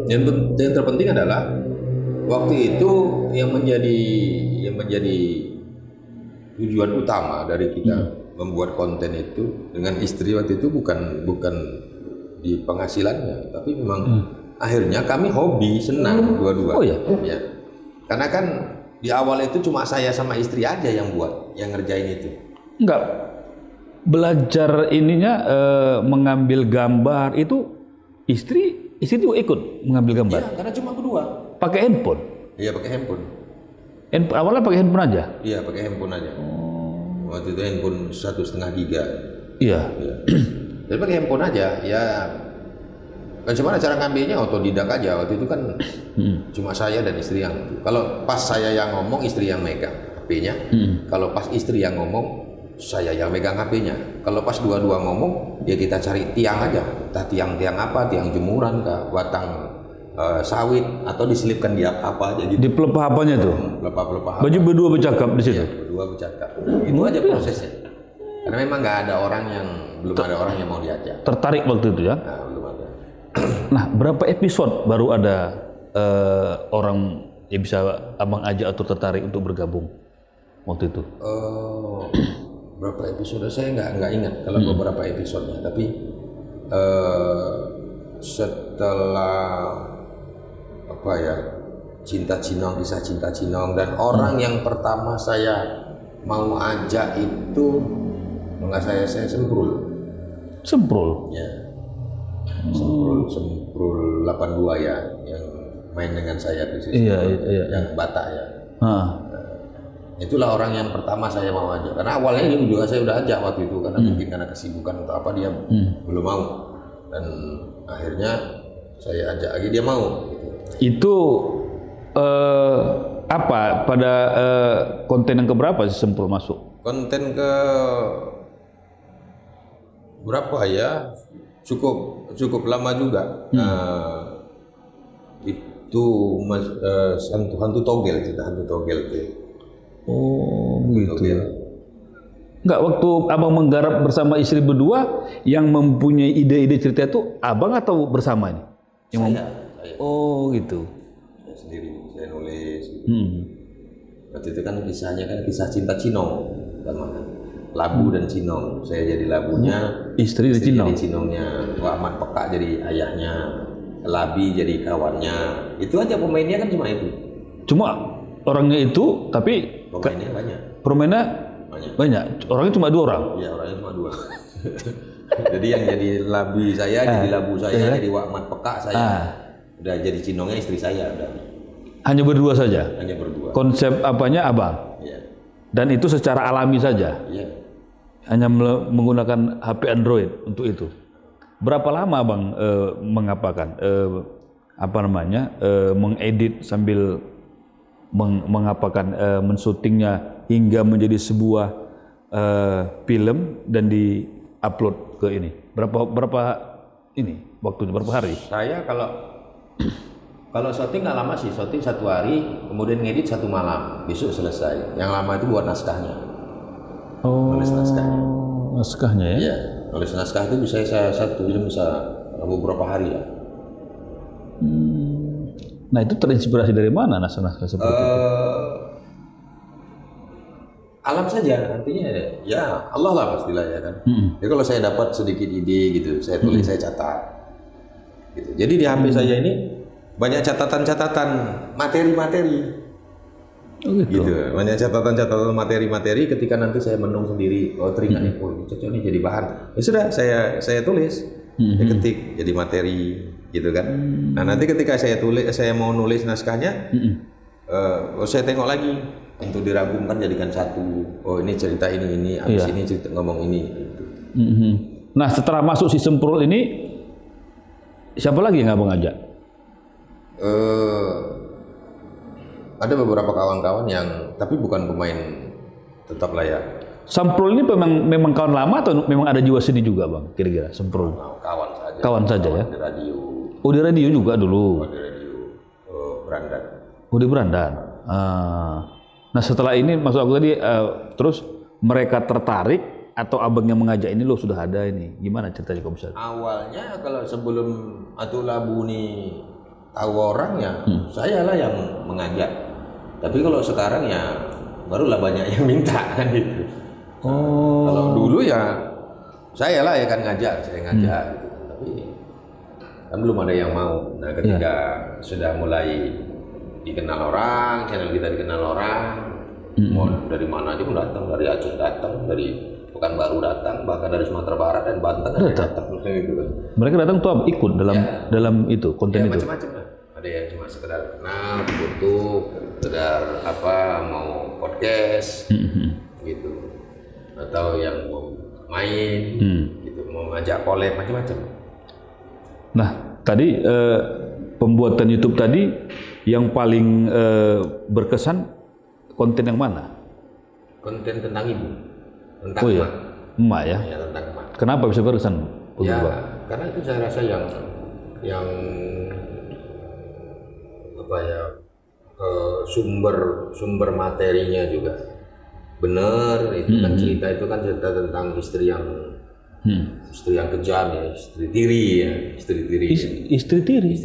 yang terpenting adalah waktu itu yang menjadi tujuan utama dari kita membuat konten itu dengan istri waktu itu bukan di penghasilannya, tapi memang akhirnya kami hobi, senang dua-dua. Oh ya? Ya. Karena kan di awal itu cuma saya sama istri aja yang ngerjain itu. Enggak, belajar ininya mengambil gambar itu istri juga ikut mengambil gambar. Iya, karena cuma berdua. Pakai handphone. Iya, pakai handphone. Awalnya pakai handphone aja. Iya, pakai handphone aja. Waktu itu handphone 1,5 giga. Iya. Iya. Jadi pakai handphone aja. Ya, kan cuma cara ngambilnya otodidak aja. Waktu itu kan cuma saya dan istri yang. Kalau pas saya yang ngomong, istri yang megang HP-nya. Kalau pas istri yang ngomong, saya yang megang HP-nya. Kalau pas dua-dua ngomong, ya kita cari tiang aja. Entah tiang-tiang apa, tiang jemuran kah, batang sawit, atau diselipkan di apa aja gitu. Di pelepah apanya tuh? Pelepah-pelepah. Baju berdua bercakap di situ. Iya, berdua bercakap. Itu aja prosesnya. Karena memang belum ada orang yang mau diajak. Tertarik waktu itu ya? Nah, belum ada. Nah, berapa episode baru ada orang yang bisa abang ajak atau tertarik untuk bergabung waktu itu? Berapa episode saya nggak ingat kalau beberapa episodenya, tapi setelah apa ya, Cinta Cinong, kisah Cinta Cinong, dan orang yang pertama saya mau ajak itu nggak saya Semprul. Semprul. Ya. Semprul 82 ya, yang main dengan saya di situ. Iya. Yang Batak ya. Itulah orang yang pertama saya mau ajak. Karena awalnya juga saya udah ajak waktu itu, karena mungkin karena kesibukan atau apa dia belum mau. Dan akhirnya saya ajak lagi, dia mau. Itu apa pada konten yang keberapa sih Semprul masuk? Konten ke berapa ya? Cukup lama juga. Itu hantu togel, cerita hantu togel itu. Oh gitu ya. Enggak, waktu abang menggarap bersama istri berdua, yang mempunyai ide-ide cerita itu abang atau bersama ini? Saya. Oh gitu. Saya sendiri, saya nulis. Waktu itu kan kisahnya kan kisah cinta Cinong, Labu dan Cinong. Saya jadi labunya, Istri dan Cinong. jadi Cinongnya, Ahmad Peka jadi ayahnya, Labi jadi kawannya. Itu aja pemainnya kan cuma itu. Cuma orangnya itu, tapi Pemainnya banyak. permainnya banyak. Orangnya cuma 2 orang. Iya, orangnya cuma 2. Jadi yang jadi Labi saya, jadi Labu saya, jadi Ahmad Peka saya. Udah jadi Cinongnya istri saya udah. Hanya berdua saja. Hanya berdua. Konsep apanya abang? Iya. Dan itu secara alami saja. Iya. Hanya menggunakan HP Android untuk itu. Berapa lama abang mengapakan mengedit sambil mengapakan mensyutingnya hingga menjadi sebuah film dan di-upload ke ini? Berapa ini waktunya, berapa hari? Saya kalau syuting nggak lama sih, syuting 1 hari, kemudian ngedit 1 malam, besok selesai. Yang lama itu buat naskahnya. Nulis naskahnya. Naskahnya ya? Iya, nulis naskah itu bisa saya tulis bisa beberapa hari ya. Nah itu terinspirasi dari mana naskah-naskah seperti itu? Alam saja, artinya ya Allah lah pastilah ya kan. Jadi kalau saya dapat sedikit ide gitu, saya tulis, saya catat. Gitu. Jadi di HP saya ini banyak catatan-catatan materi-materi. Oh, gitu. Banyak catatan-catatan materi-materi ketika nanti saya menung sendiri, teringat nih, ini cocok nih jadi bahan. Ya sudah, saya tulis, saya ketik jadi materi, gitu kan. Nah nanti ketika saya mau nulis naskahnya, saya tengok lagi untuk diragumkan jadikan satu. Oh ini cerita ini, habis ini cerita ngomong ini. Gitu. Nah setelah masuk si Semprul ini, siapa lagi yang abang ajak? Ada beberapa kawan-kawan yang tapi bukan pemain tetap lah ya. Semprul ini memang kawan lama atau memang ada jiwa seni juga bang? Kira-kira Semprul. Kawan saja. Kawan saja ya. Di radio. Oh di radio juga dulu. Di radio Berandan. Oh di Berandan. Nah setelah ini maksud aku tadi terus mereka tertarik atau abang yang mengajak ini lo sudah ada ini. Gimana ceritanya kalau misalnya? Awalnya kalau sebelum Atula Buni tahu orangnya, saya lah yang mengajak. Tapi kalau sekarang ya barulah banyak yang minta kan gitu. Oh. Kalau dulu ya saya lah ya kan ngajak, saya ngajak gitu. Tapi kan belum ada yang mau. Nah ketika sudah mulai dikenal orang, channel kita dikenal orang, mau dari mana aja pun datang, dari Aceh datang, dari Pekanbaru datang, bahkan dari Sumatera Barat dan Banten datang gitu kan. Mereka datang tuh ikut dalam itu konten itu. Macam-macam lah. Ada yang cuma sekedar kenal, foto, sekedar apa mau podcast gitu, atau yang mau main gitu, mau ngajak collab macam-macam. Nah tadi pembuatan YouTube tadi yang paling berkesan konten yang mana? Konten tentang ibu, tentang oh ya, emak ya. Ya tentang emak. Kenapa bisa berkesan? Ya karena itu saya rasa yang apa ya, sumber materinya juga benar. Itu kan cerita tentang istri yang kejam ya, istri tiri. Istri tiri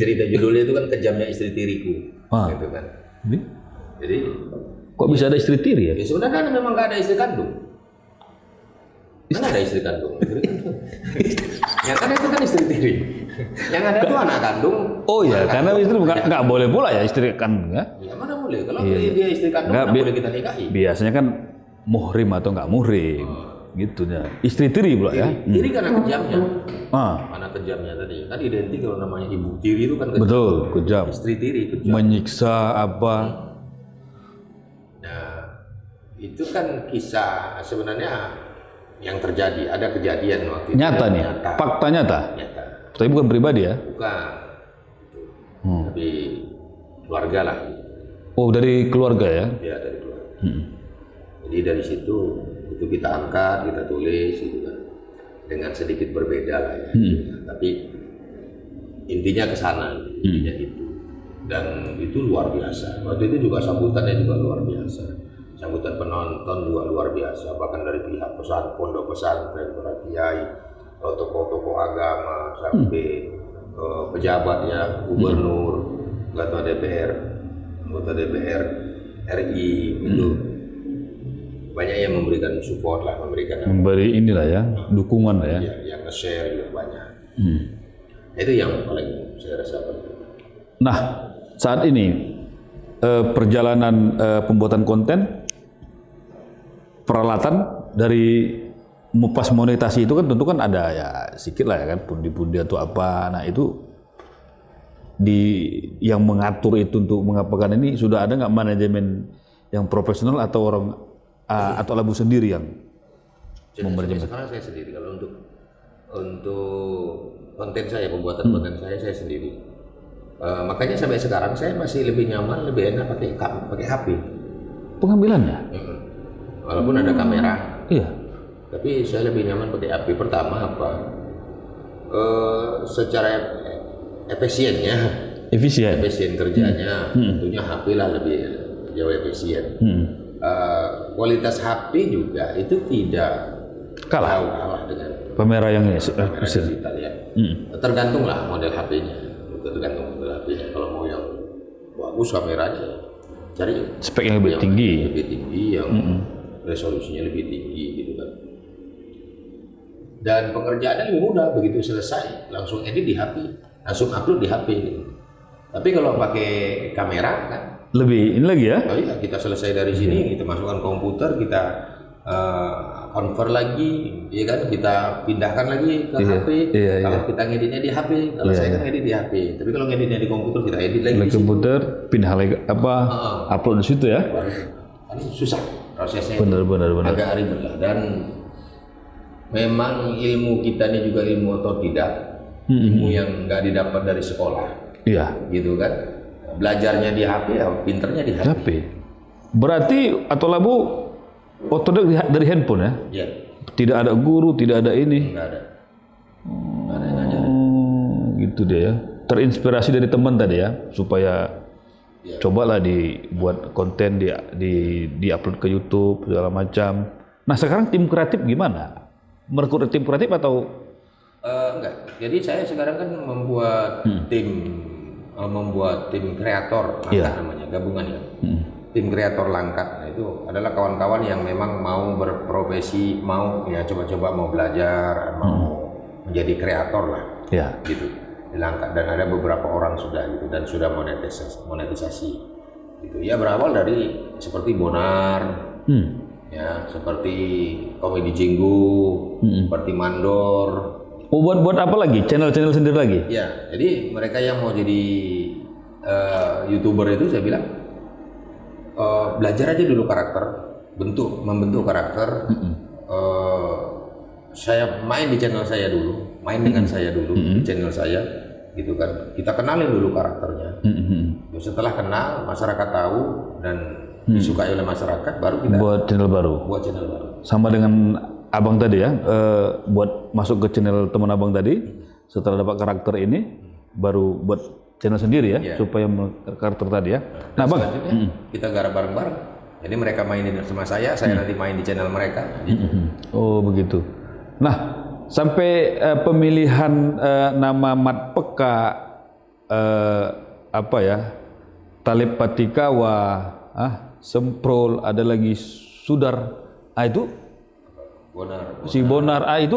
Cerita judulnya itu kan Kejamnya Istri Tiriku. Gitu kan. Jadi kok bisa ada istri tiri ya? Ya sebenarnya kan memang nggak ada istri kandung. Mana ada istri kandung? Yang ada itu kan istri tiri. Yang ada itu anak kandung. Oh ya, karena istri nggak boleh pula ya istri kandung ya? Ya mana boleh? Kalau dia istri kandung nggak boleh kita nikahi. Biasanya kan muhrim atau nggak muhrim, gitu ya. Istri tiri pula ya? Tiri karena kejamnya. Anak kejamnya tadi kan identik kalau namanya ibu tiri itu kan kejam. Betul, kejam. Istri tiri itu kejam. Menyiksa apa? Nah, itu kan kisah sebenarnya yang terjadi, ada kejadian waktu itu. Nyata nih, fakta nyata. Tapi bukan pribadi ya? Bukan. Tapi keluarga lah. Oh, dari keluarga ya? Ya, dari keluarga. Jadi dari situ itu kita angkat, kita tulis gitu kan. Dengan sedikit berbeda lah ya. Tapi intinya ke sana, intinya itu. Dan itu luar biasa. Waktu itu juga sambutannya juga luar biasa. Sambutan penonton juga luar biasa, bahkan dari pihak pondok pesantren, para kiai, tokoh-tokoh agama, sampai pejabatnya, gubernur, anggota DPR RI itu banyak yang memberikan support lah, memberi inilah ya, dukungan lah ya. Yang nge-share juga banyak. Itu yang paling saya rasa penting. Nah, saat ini perjalanan pembuatan konten, peralatan dari pas monetasi itu kan tentu kan ada ya sedikit lah ya kan, pundi-pundi atau apa. Nah itu yang mengatur itu untuk mengapakan ini sudah ada nggak manajemen yang profesional atau orang atau labu sendiri yang memanajemen? Sekarang saya sendiri. Kalau untuk konten saya, pembuatan konten saya sendiri. Makanya sampai sekarang saya masih lebih nyaman, lebih enak pakai HP. Pengambilannya? Walaupun ada kamera. Iya. Tapi saya lebih nyaman pakai HP. Pertama apa? Secara efisiennya. Efisien kerjanya. Tentunya HP lah lebih jauh efisien. Kualitas HP juga itu tidak kalah dengan kamera yang digital ya. Tergantung lah model HP-nya. Tergantung model HP-nya. Kalau mau yang bagus kameranya, cari spek yang lebih tinggi, yang resolusinya lebih tinggi gitu kan. Dan pengerjaannya lebih mudah, begitu selesai langsung edit di HP, langsung upload di HP gitu. Tapi kalau pakai kamera kan lebih ini lagi ya. Oh iya, kita selesai dari sini, kita masukkan komputer, kita convert lagi, ya kan, kita pindahkan lagi ke HP. Kalau kita ngeditnya di HP, kalau saya kan ngedit di HP. Tapi kalau ngeditnya di komputer, kita edit lagi di komputer, pindah lagi upload di situ ya. Susah prosesnya. Benar. Agak ribet lah. Dan memang ilmu kita ini juga ilmu otodidak, ilmu yang nggak didapat dari sekolah. Iya. gitu kan. Belajarnya di HP, ya pinternya di HP. HP. Berarti atau labu otodidak dari handphone ya? Iya, Tidak ada guru, tidak ada ini. nggak ada. Nggak ada yang ngajarin. Gitu dia ya. Terinspirasi dari teman tadi ya, supaya cobalah dibuat konten, di upload ke YouTube segala macam. Nah sekarang tim kreatif gimana? Merekrut tim kreatif atau? Enggak. Jadi saya sekarang kan membuat membuat tim kreator Langkat namanya, gabungan ya. Tim kreator Langkat. Nah, itu adalah kawan-kawan yang memang mau berprofesi, mau ya coba-coba mau belajar, mau menjadi kreator lah. Ya. Gitu. Di Langkat, dan ada beberapa orang sudah gitu dan sudah monetisasi gitu. Ya berawal dari seperti Bonar. Ya, seperti Komedi Jinggu, seperti Mandor. Oh, buat apa lagi? Channel sendiri lagi? Ya, jadi mereka yang mau jadi YouTuber itu saya bilang belajar aja dulu karakter, membentuk karakter. Saya main di channel saya dulu, main dengan saya dulu di channel saya, gitu kan. Kita kenalin dulu karakternya. Setelah kenal, masyarakat tahu dan disukai oleh masyarakat, baru kita buat channel baru. Sama dengan abang tadi ya, buat masuk ke channel teman abang tadi, setelah dapat karakter ini, baru buat channel sendiri ya, supaya karakter tadi ya. Nah bang, selanjutnya kita garap bareng-bareng. Jadi mereka mainin sama saya nanti main di channel mereka. Oh begitu. Nah sampai pemilihan nama Mat Peka, apa ya, Talib Patikawa, Semprol, ada lagi Sudar, itu si Bonar, itu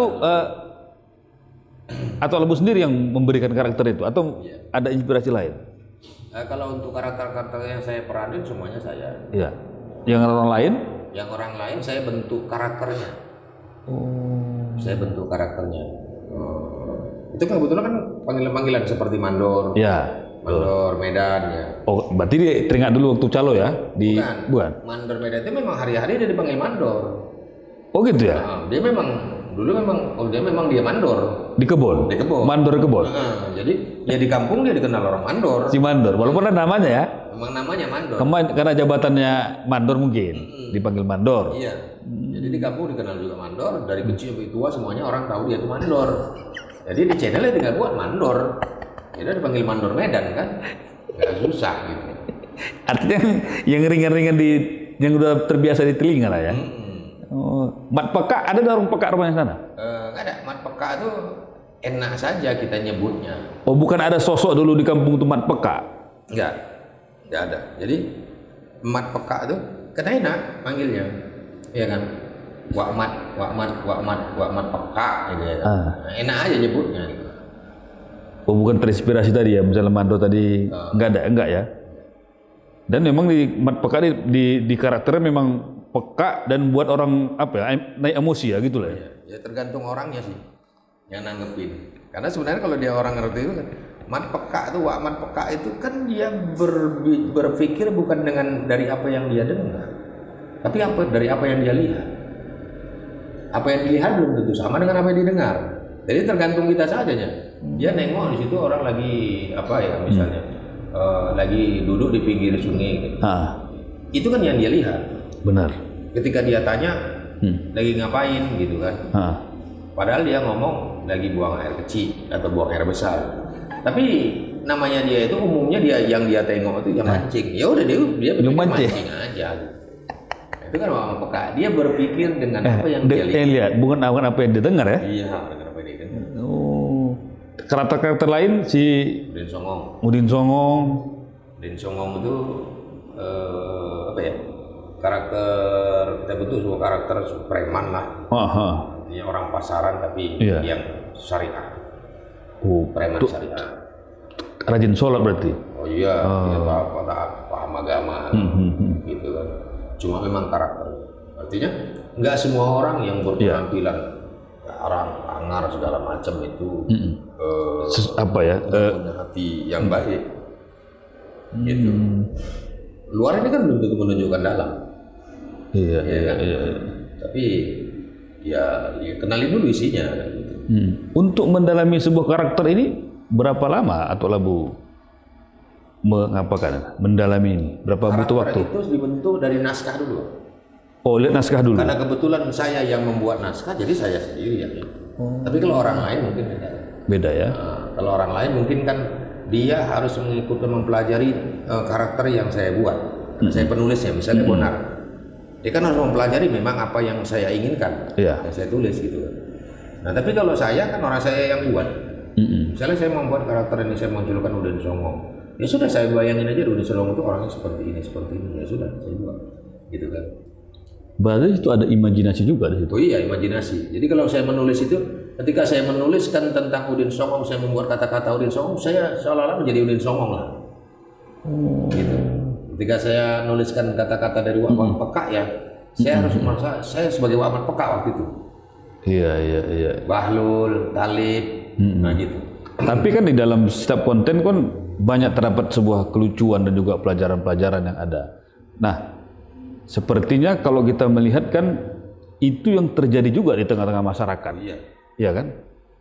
atau Lebu sendiri yang memberikan karakter itu, atau ada inspirasi lain? Kalau untuk karakter-karakter yang saya peranin semuanya saya. Iya. Yang orang lain? Yang orang lain saya bentuk karakternya. Saya bentuk karakternya. Itu kan kebetulan kan panggilan-panggilan seperti Mandor. Ya. Mandor Medan ya. Oh, berarti dia teringat dulu waktu calo ya? Bukan. Mandor Medan itu memang hari-hari dia dipanggil Mandor. Oh gitu ya? Dia memang dulu dia mandor. Di kebun? Di kebun. Mandor kebun? Jadi ya di kampung dia dikenal orang mandor. Si Mandor, walaupun ada namanya ya? Memang namanya Mandor. Karena jabatannya Mandor mungkin, dipanggil Mandor. Iya. Jadi di kampung dikenal juga Mandor. Dari kecil sampai tua semuanya orang tahu dia itu Mandor. Jadi di channelnya tinggal buat Mandor. Dia dipanggil Mandor Medan kan? Gak susah gitu. Artinya yang ringan-ringan yang udah terbiasa di telinga lah ya? Oh, Mat Peka, ada orang Peka rumahnya sana? Nggak ada. Mat Peka itu enak saja kita nyebutnya. Oh, bukan ada sosok dulu di kampung itu Mat Peka? Nggak ada. Jadi Mat Peka itu kan enak panggilnya, ya kan? Wak Mat Peka gitu ya. Nah, enak aja nyebutnya. Oh, bukan terinspirasi tadi ya, misalnya Mando tadi enggak ya? Dan memang di Mat Peka di karakternya memang peka dan buat orang apa ya, naik emosi ya gitu lah ya. Ya tergantung orangnya sih yang nanggepin. Karena sebenarnya kalau dia orang ngerti itu kan Mat Peka itu, Wak Mat Peka itu kan dia berpikir bukan dari apa yang dia dengar, tapi dari apa yang dia lihat. Apa yang dilihat belum tentu sama dengan apa yang didengar. Jadi tergantung kita sajanya. Dia nengok di situ orang lagi apa ya misalnya lagi duduk di pinggir sungai. Itu kan yang dia lihat. Benar. Ketika dia tanya lagi ngapain gitu kan. Padahal dia ngomong lagi buang air kecil atau buang air besar. Tapi namanya dia itu umumnya yang dia tengok itu yang mancing. Ya udah dia mancing aja. Itu kan orang peka. Dia berpikir dengan apa yang dia lihat. Bukan apa yang dia dengar ya? Iya, dengan apa yang dia dengar. Oh. Karakter lain si Udin Songong. Udin Songong itu apa ya? Karakter kita bentuk sebuah karakter preman lah. Artinya orang pasaran tapi yang syariah. Preman syariah. Rajin sholat berarti. Oh iya, dia paham agama gitu kan. Cuma memang karakter. Artinya nggak semua orang yang berpenampilan garang, angar segala macam itu apa ya? Punya hati yang baik. Gitu. Luar ini kan belum tentu menunjukkan dalam. Iya. Tapi ya kenalin dulu isinya. Gitu. Untuk mendalami sebuah karakter ini berapa lama atau labu mengapakan, mendalami ini? Berapa butuh waktu? Itu dibentuk dari naskah dulu. Oh, lihat naskah dulu. Karena kebetulan saya yang membuat naskah, jadi saya sendiri yang itu. Tapi kalau orang lain mungkin beda. Beda ya? Nah, kalau orang lain mungkin kan dia harus mengikuti mempelajari karakter yang saya buat. Karena saya penulisnya, misalnya Bonar. Dia kan harus mempelajari memang apa yang saya inginkan, yang saya tulis gitu kan. Nah tapi kalau saya kan orang saya yang buat. Misalnya saya membuat karakter ini, saya munculkan Udin Songo. Ya sudah, saya bayangin aja Udin Songo itu orangnya seperti ini. Ya sudah, saya buat. Gitu kan. Berarti itu ada imajinasi juga di situ? Oh iya, imajinasi. Jadi kalau saya menulis itu, ketika saya menuliskan tentang Udin Songong, saya membuat kata-kata Udin Songong, saya seolah-olah menjadi Udin Songong lah. Gitu. Ketika saya nuliskan kata-kata dari Wak Ahmad Peka ya, saya harus merasa saya sebagai Wak Ahmad Peka waktu itu. Iya. Bahlul, Talib, nah gitu. Tapi kan di dalam setiap konten kan banyak terdapat sebuah kelucuan dan juga pelajaran-pelajaran yang ada. Nah, sepertinya kalau kita melihat kan itu yang terjadi juga di tengah-tengah masyarakat. Iya kan?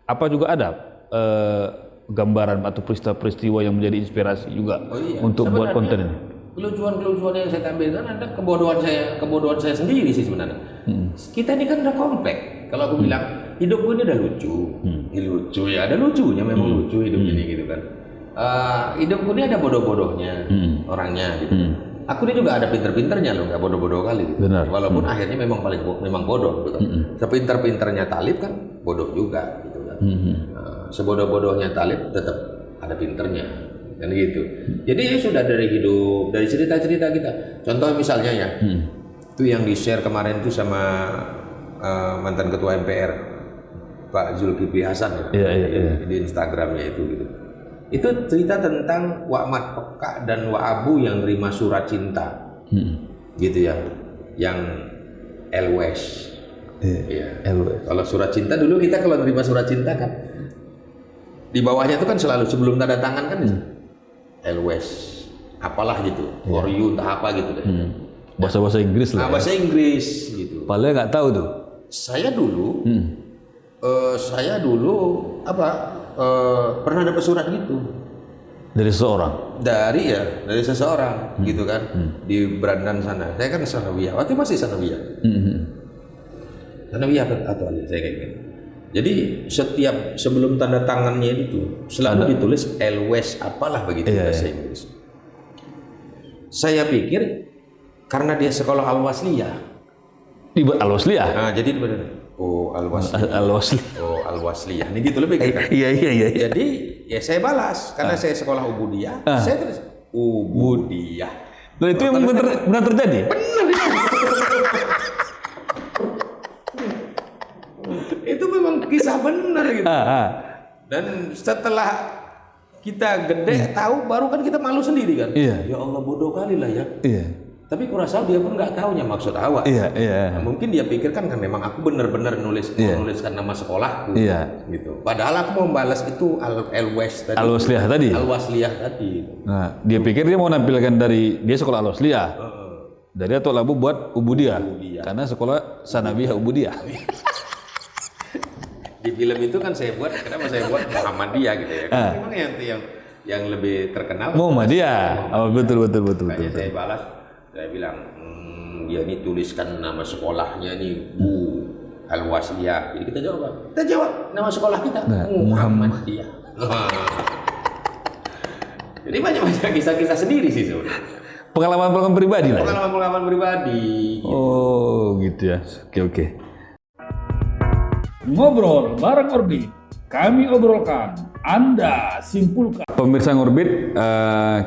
Apa juga ada gambaran atau peristiwa-peristiwa yang menjadi inspirasi juga untuk buat konten ini? Kelucuan-kelucuan yang saya tampilkan ada kebodohan saya sendiri sih sebenarnya. Kita ini kan udah kompleks. Kalau aku bilang hidup gue ini udah lucu, lucu ya, ada lucunya, memang lucu hidup ini gitu kan. Hidup gue ini ada bodoh-bodohnya orangnya gitu. Aku ini juga ada pinter-pinternya loh, nggak bodoh-bodoh kali gitu. Benar. Walaupun akhirnya memang bodoh gitu kan. Sepinter-pinternya Talib kan bodoh juga gitu kan. Sebodoh-bodohnya Talib tetap ada pinternya kan gitu. Jadi sudah dari hidup, dari cerita-cerita kita. Contoh misalnya ya, itu yang di-share kemarin itu sama mantan ketua MPR Pak Zulkifli Hasan ya, di Instagramnya itu gitu. Itu cerita tentang Wak Ahmad Peka dan Wak Abu yang nerima surat cinta, gitu ya, yang Elwes. Elwes. Kalau surat cinta dulu kita kalau nerima surat cinta kan, di bawahnya itu kan selalu sebelum tanda tangan kan, Elwes, apalah gitu, for you entah apa gitu deh. Bahasa-bahasa Inggris lah. Bahasa Inggris gitu. Padahal nggak tahu tuh. Saya dulu pernah dapat surat gitu dari seseorang. Dari seseorang gitu kan, di Brandan sana. Saya kan Sanawiyah, waktu masih Sanawiyah. Sanawiyah atau saya kayak gitu. Jadi setiap sebelum tanda tangannya itu selalu ditulis Elwes apalah begitu bahasa Inggris. Saya pikir karena dia sekolah Al-Wasliyah. Dibuat Al-Wasliyah. Nah, jadi Al-Wasliyah. Ini gitu lebih kan? Iya. Jadi ya saya balas karena saya sekolah Ubudiyah, saya tulis Ubudiyah. Loh, itu yang benar terjadi? Benar. Itu memang kisah benar gitu. Dan setelah kita gede tahu, baru kan kita malu sendiri kan. Ya Allah, bodoh kali lah ya. Tapi kurasa dia pun nggak tahunya maksud awak. Nah, mungkin dia pikirkan kan memang aku benar-benar menuliskan nama sekolahku. Gitu. Padahal aku mau balas itu Al-Wasliyah tadi. Al-Wasliyah tadi. Nah, dia pikir dia mau nampilkan dari dia sekolah Al-Wasliyah. Dari atau labu buat Ubudiyah. Karena sekolah Sanawiyah Ubudiyah. Di film itu kan kenapa saya buat Muhammadiyah gitu ya. Memang yang lebih terkenal Muhammadiyah. Oh, betul. Makanya saya balas. Saya bilang, dia ini tuliskan nama sekolahnya nih Bu Al-Wasliyah. Jadi kita jawab nama sekolah kita Muhammadiyah. Jadi banyak kisah-kisah sendiri sih sebenarnya. Pengalaman pribadi lah. Pengalaman pribadi. Gitu. Oh gitu ya. Oke. Ngobrol bareng Orbit, kami obrolkan, Anda simpulkan. Pemirsa Ngorbit,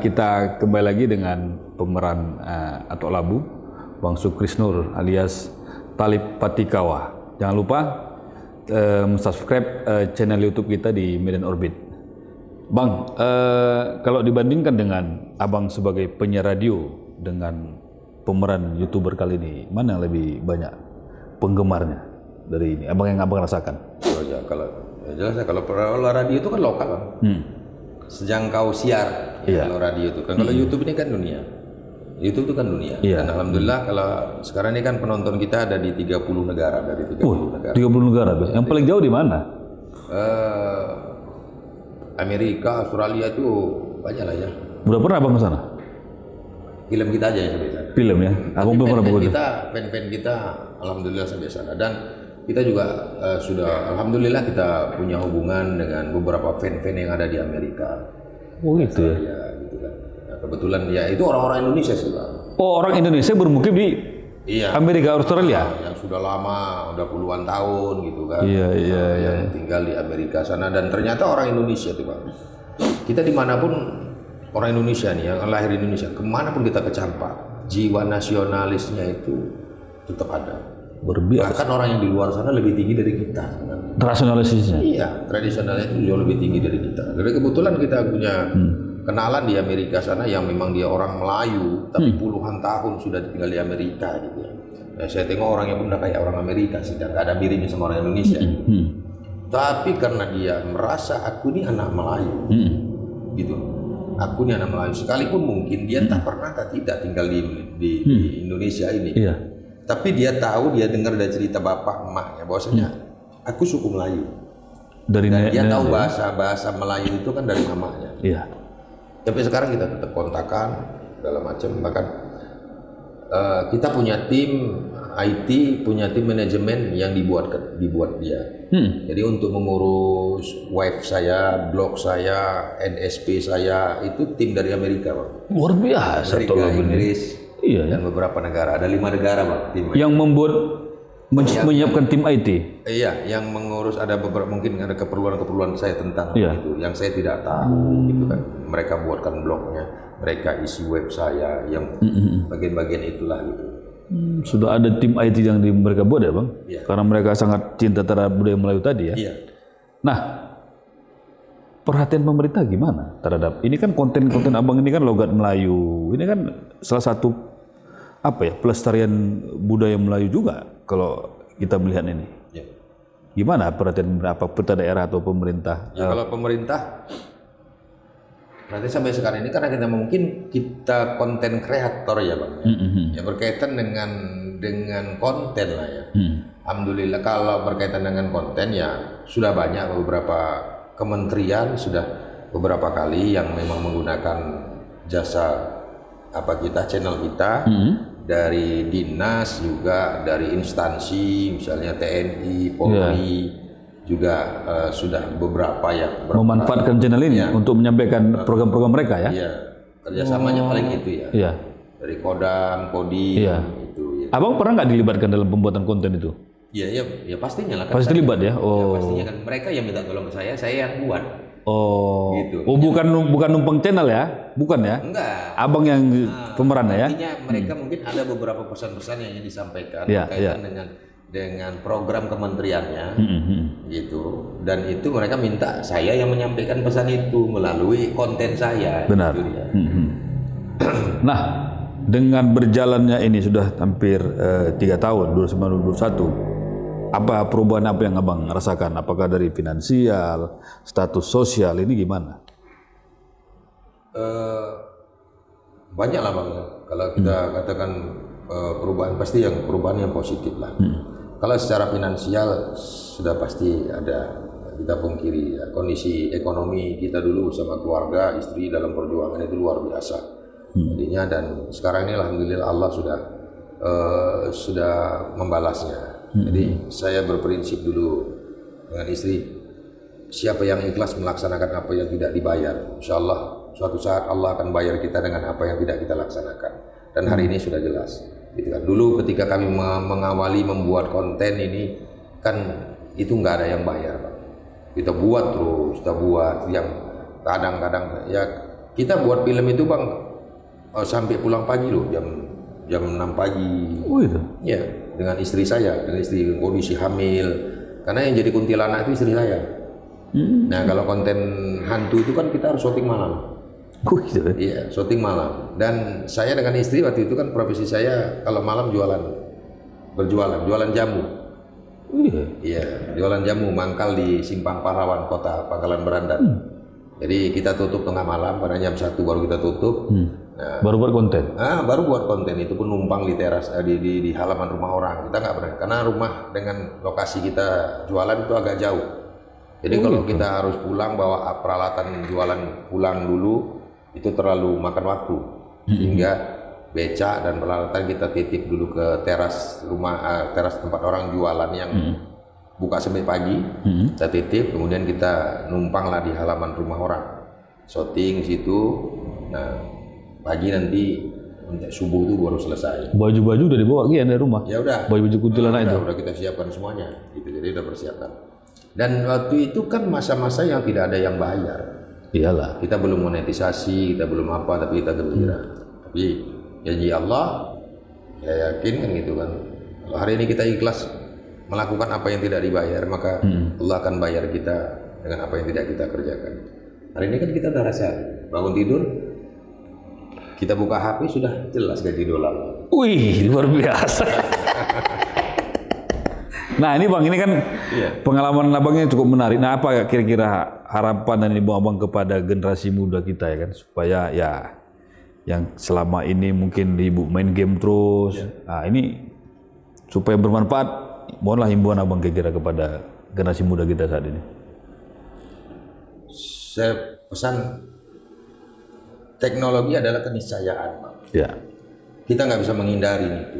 kita kembali lagi dengan pemeran atau labu Bang Sukrisnur alias Talib Patikawa. Jangan lupa subscribe channel YouTube kita di Medan Orbit. Bang, kalau dibandingkan dengan Abang sebagai penyiar radio dengan pemeran YouTuber kali ini, mana yang lebih banyak penggemarnya dari ini? Abang yang Abang rasakan? Oh ya, kalau radio itu kan lokal, Bang. Sejangkau siar. Kalau radio itu kan, kalau YouTube ini kan dunia. YouTube itu kan dunia. Dan alhamdulillah kalau sekarang ini kan penonton kita ada di 30 negara, dari 30 negara. 30 negara, yang paling jauh di mana? Amerika, Australia itu banyak lah ya. Udah pernah Abang ke sana? Film kita aja yang sampai sana. Film ya? Abang belum pernah begitu. Fan-fan kita alhamdulillah sampai sana, dan kita juga sudah alhamdulillah kita punya hubungan dengan beberapa fan-fan yang ada di Amerika. Oh gitu ya? Ya gitu kan. Nah, kebetulan ya itu orang-orang Indonesia sih Bang. Oh, orang Indonesia bermukim di Amerika, Australia? Yang sudah lama, udah puluhan tahun gitu kan. Iya. Yang tinggal di Amerika sana, dan ternyata orang Indonesia tuh Bang. Kita dimanapun orang Indonesia nih yang lahir di Indonesia, kemanapun kita kecampak, jiwa nasionalisnya itu tetap ada. Berbiasa. Bahkan orang yang di luar sana lebih tinggi dari kita. Tradisionalisnya? Iya, tradisionalnya itu jauh lebih tinggi dari kita. Jadi kebetulan kita punya kenalan di Amerika sana yang memang dia orang Melayu, tapi puluhan tahun sudah tinggal di Amerika gitu ya. Nah, saya tengok orangnya pun udah kayak orang Amerika sih, dan gak ada miripnya sama orang Indonesia. Tapi karena dia merasa aku ini anak Melayu, gitu. Aku ini anak Melayu, sekalipun mungkin dia tak pernah tidak tinggal di Indonesia ini. Iya. Tapi dia tahu, dia dengar dari cerita bapak emaknya bahwasanya aku suku Melayu. Dan dia tahu bahasa Melayu itu kan dari mamanya. Iya. Tapi sekarang kita tetap kontakan segala macam, bahkan kita punya tim IT, punya tim manajemen yang dibuat dia. Jadi untuk mengurus web saya, blog saya, NSP saya itu tim dari Amerika, Bang. Luar biasa. Amerika, Inggris, iya, dan beberapa negara. Ada 5 negara, Bang, tim yang membuat menyiapkan tim IT. Iya, yang mengurus ada beberapa, mungkin ada keperluan saya tentang Iya. itu yang saya tidak tahu gitu kan. Mereka buatkan blognya, mereka isi web saya yang bagian-bagian itulah gitu. Sudah ada tim IT yang mereka buat ya Bang? Iya. Karena mereka sangat cinta terhadap budaya Melayu tadi ya. Iya. Nah, perhatian pemerintah gimana terhadap ini kan konten-konten Abang ini kan logat Melayu. Ini kan salah satu apa ya, pelestarian budaya Melayu juga kalau kita melihat ini. Iya. Gimana perhatian pemerintah daerah atau pemerintah? Ya, kalau pemerintah berarti sampai sekarang ini karena kita mungkin kita konten kreator ya Bang, ya berkaitan dengan konten lah ya. Alhamdulillah kalau berkaitan dengan konten ya sudah banyak beberapa kementerian sudah beberapa kali yang memang menggunakan jasa channel kita dari dinas juga dari instansi misalnya TNI, Polri. Juga sudah beberapa yang memanfaatkan channel ini untuk menyampaikan program-program mereka ya? Iya, kerjasamanya paling itu ya. Iya. Dari Kodam, Kodim, itu. Ya. Abang pernah nggak dilibatkan dalam pembuatan konten itu? Iya, ya pastinya lah. Pasti terlibat ya? Oh. Ya, pastinya kan mereka yang minta tolong ke saya yang buat. Oh. Gitu. Oh, bukan numpang channel ya? Bukan ya? Enggak. Abang yang pemeran ya? Artinya mereka mungkin ada bebeberapa pesan-pesan yang ingin disampaikan berkaitan dengan program kementeriannya, gitu. Dan itu mereka minta saya yang menyampaikan pesan itu melalui konten saya. Benar. Gitu, ya. Nah, dengan berjalannya ini sudah hampir 3 tahun, 2021, apa perubahan apa yang Abang rasakan? Apakah dari finansial, status sosial, ini gimana? Banyak lah Bang. Kalau kita katakan perubahan, pasti perubahan yang positif lah. Kalau secara finansial sudah pasti ada, kita pungkiri ya. Kondisi ekonomi kita dulu bersama keluarga, istri dalam perjuangan itu luar biasa. Jadinya dan sekarang ini alhamdulillah Allah sudah membalasnya. Jadi saya berprinsip dulu dengan istri, siapa yang ikhlas melaksanakan apa yang tidak dibayar, insya Allah suatu saat Allah akan bayar kita dengan apa yang tidak kita laksanakan. Dan hari ini sudah jelas. Gitu kan. Dulu ketika kami mengawali membuat konten ini kan itu nggak ada yang bayar Pak. Kita buat terus, kita buat yang kadang-kadang ya kita buat film itu Bang sampai pulang pagi loh jam 6 pagi. Oh itu? Ya dengan istri saya, dengan istri kondisi hamil karena yang jadi kuntilanak itu istri saya. Nah kalau konten hantu itu kan kita harus syuting malam. Gitu. Iya, syuting malam. Dan saya dengan istri waktu itu kan profesi saya kalau malam jualan jamu. Iya, jualan jamu mangkal di Simpang Pahlawan, Kota Pangkalan Berandan. Jadi kita tutup tengah malam, pada jam 1 baru kita tutup. Nah, baru buat konten? Baru buat konten, itu pun numpang di teras, di halaman rumah orang. Kita nggak pernah, karena rumah dengan lokasi kita jualan itu agak jauh. Jadi kalau kita harus pulang bawa peralatan jualan pulang dulu, itu terlalu makan waktu, sehingga beca dan peralatan kita titip dulu ke teras rumah, teras tempat orang jualan yang buka sampai pagi, kita titip, kemudian kita numpanglah di halaman rumah orang, shooting situ. Nah pagi nanti subuh itu baru selesai. Baju-baju udah dibawa Gian dari rumah? Ya udah. Baju-baju kuntilanak itu? Udah kita siapkan semuanya, gitu. Jadi udah persiapkan. Dan waktu itu kan masa-masa yang tidak ada yang bayar. Iyalah. Kita belum monetisasi, kita belum apa, tapi kita gembira. Tapi janji Allah, ya yakin kan gitu kan. Kalau hari ini kita ikhlas melakukan apa yang tidak dibayar, maka Allah akan bayar kita dengan apa yang tidak kita kerjakan. Hari ini kan kita udah rasa bangun tidur, kita buka HP sudah jelas gaji dolar. Wih, luar biasa. Nah ini Bang, ini kan pengalaman abangnya cukup menarik. Nah apa kira-kira harapan dan ibu abang kepada generasi muda kita ya kan, supaya ya yang selama ini mungkin ibu main game terus, nah ini supaya bermanfaat, mohonlah himbauan abang kira-kira kepada generasi muda kita saat ini. Saya pesan, teknologi adalah keniscayaan, Pak. Ya. Kita nggak bisa menghindari itu.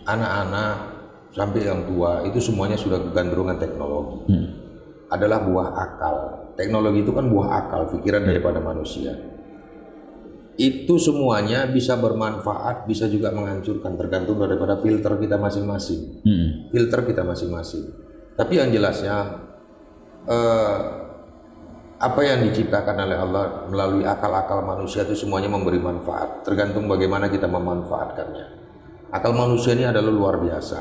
Anak-anak sampai yang tua itu semuanya sudah kegandrungan teknologi. Adalah buah akal. Teknologi itu kan buah akal, pikiran daripada manusia. Itu semuanya bisa bermanfaat, bisa juga menghancurkan, tergantung daripada filter kita masing-masing. Filter kita masing-masing. Tapi yang jelasnya, apa yang diciptakan oleh Allah melalui akal-akal manusia itu semuanya memberi manfaat, tergantung bagaimana kita memanfaatkannya. Akal manusia ini adalah luar biasa,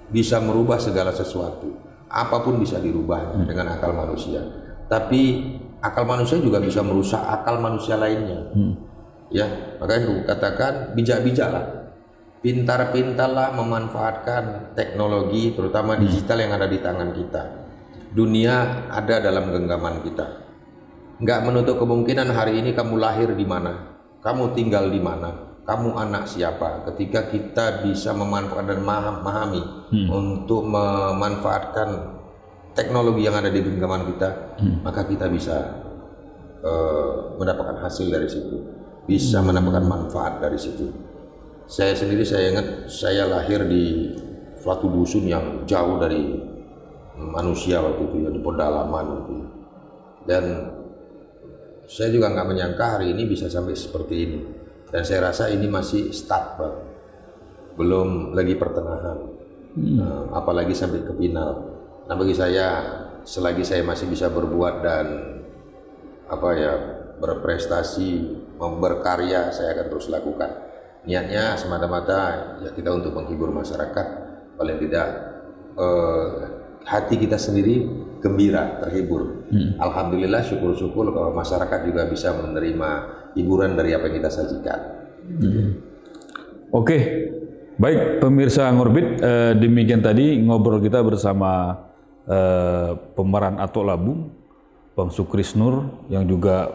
bisa merubah segala sesuatu, apapun bisa dirubahnya dengan akal manusia. Tapi akal manusia juga bisa merusak akal manusia lainnya. Ya, makanya aku katakan bijak-bijaklah, pintar-pintarlah memanfaatkan teknologi, terutama digital yang ada di tangan kita. Dunia ada dalam genggaman kita. Nggak menutup kemungkinan hari ini kamu lahir di mana, kamu tinggal di mana, kamu anak siapa. Ketika kita bisa memanfaatkan dan memahami untuk memanfaatkan teknologi yang ada di genggaman kita, maka kita bisa mendapatkan hasil dari situ, bisa mendapatkan manfaat dari situ. Saya sendiri, saya ingat saya lahir di suatu dusun yang jauh dari manusia waktu itu ya, di pedalaman gitu. Dan saya juga nggak menyangka hari ini bisa sampai seperti ini. Dan saya rasa ini masih start, Pak. Belum lagi pertengahan. Apalagi sampai ke final. Nah bagi saya, selagi saya masih bisa berbuat dan berprestasi, berkarya, saya akan terus lakukan. Niatnya semata-mata ya kita untuk menghibur masyarakat, paling tidak hati kita sendiri gembira, terhibur. Alhamdulillah, syukur-syukur kalau masyarakat juga bisa menerima hiburan dari apa yang kita sajikan. Oke, baik pemirsa Ngorbit, demikian tadi ngobrol kita bersama pemeran Atok Labu, Bang Sukrisnur, yang juga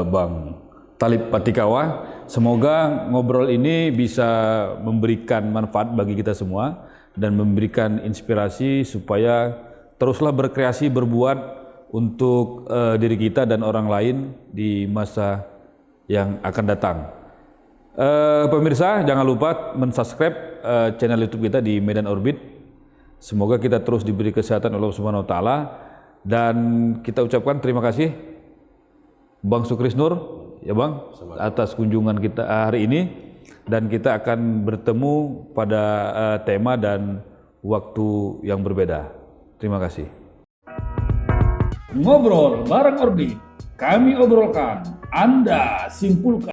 Bang Talib Patikawa. Semoga ngobrol ini bisa memberikan manfaat bagi kita semua dan memberikan inspirasi supaya teruslah berkreasi, berbuat untuk diri kita dan orang lain di masa yang akan datang. Pemirsa, jangan lupa mensubscribe channel YouTube kita di Medan Orbit. Semoga kita terus diberi kesehatan oleh Allah Subhanahu wa taala, dan kita ucapkan terima kasih Bang Sukrisnur ya Bang atas kunjungan kita hari ini, dan kita akan bertemu pada tema dan waktu yang berbeda. Terima kasih. Ngobrol bareng Orbit, kami obrolkan, Anda simpulkan.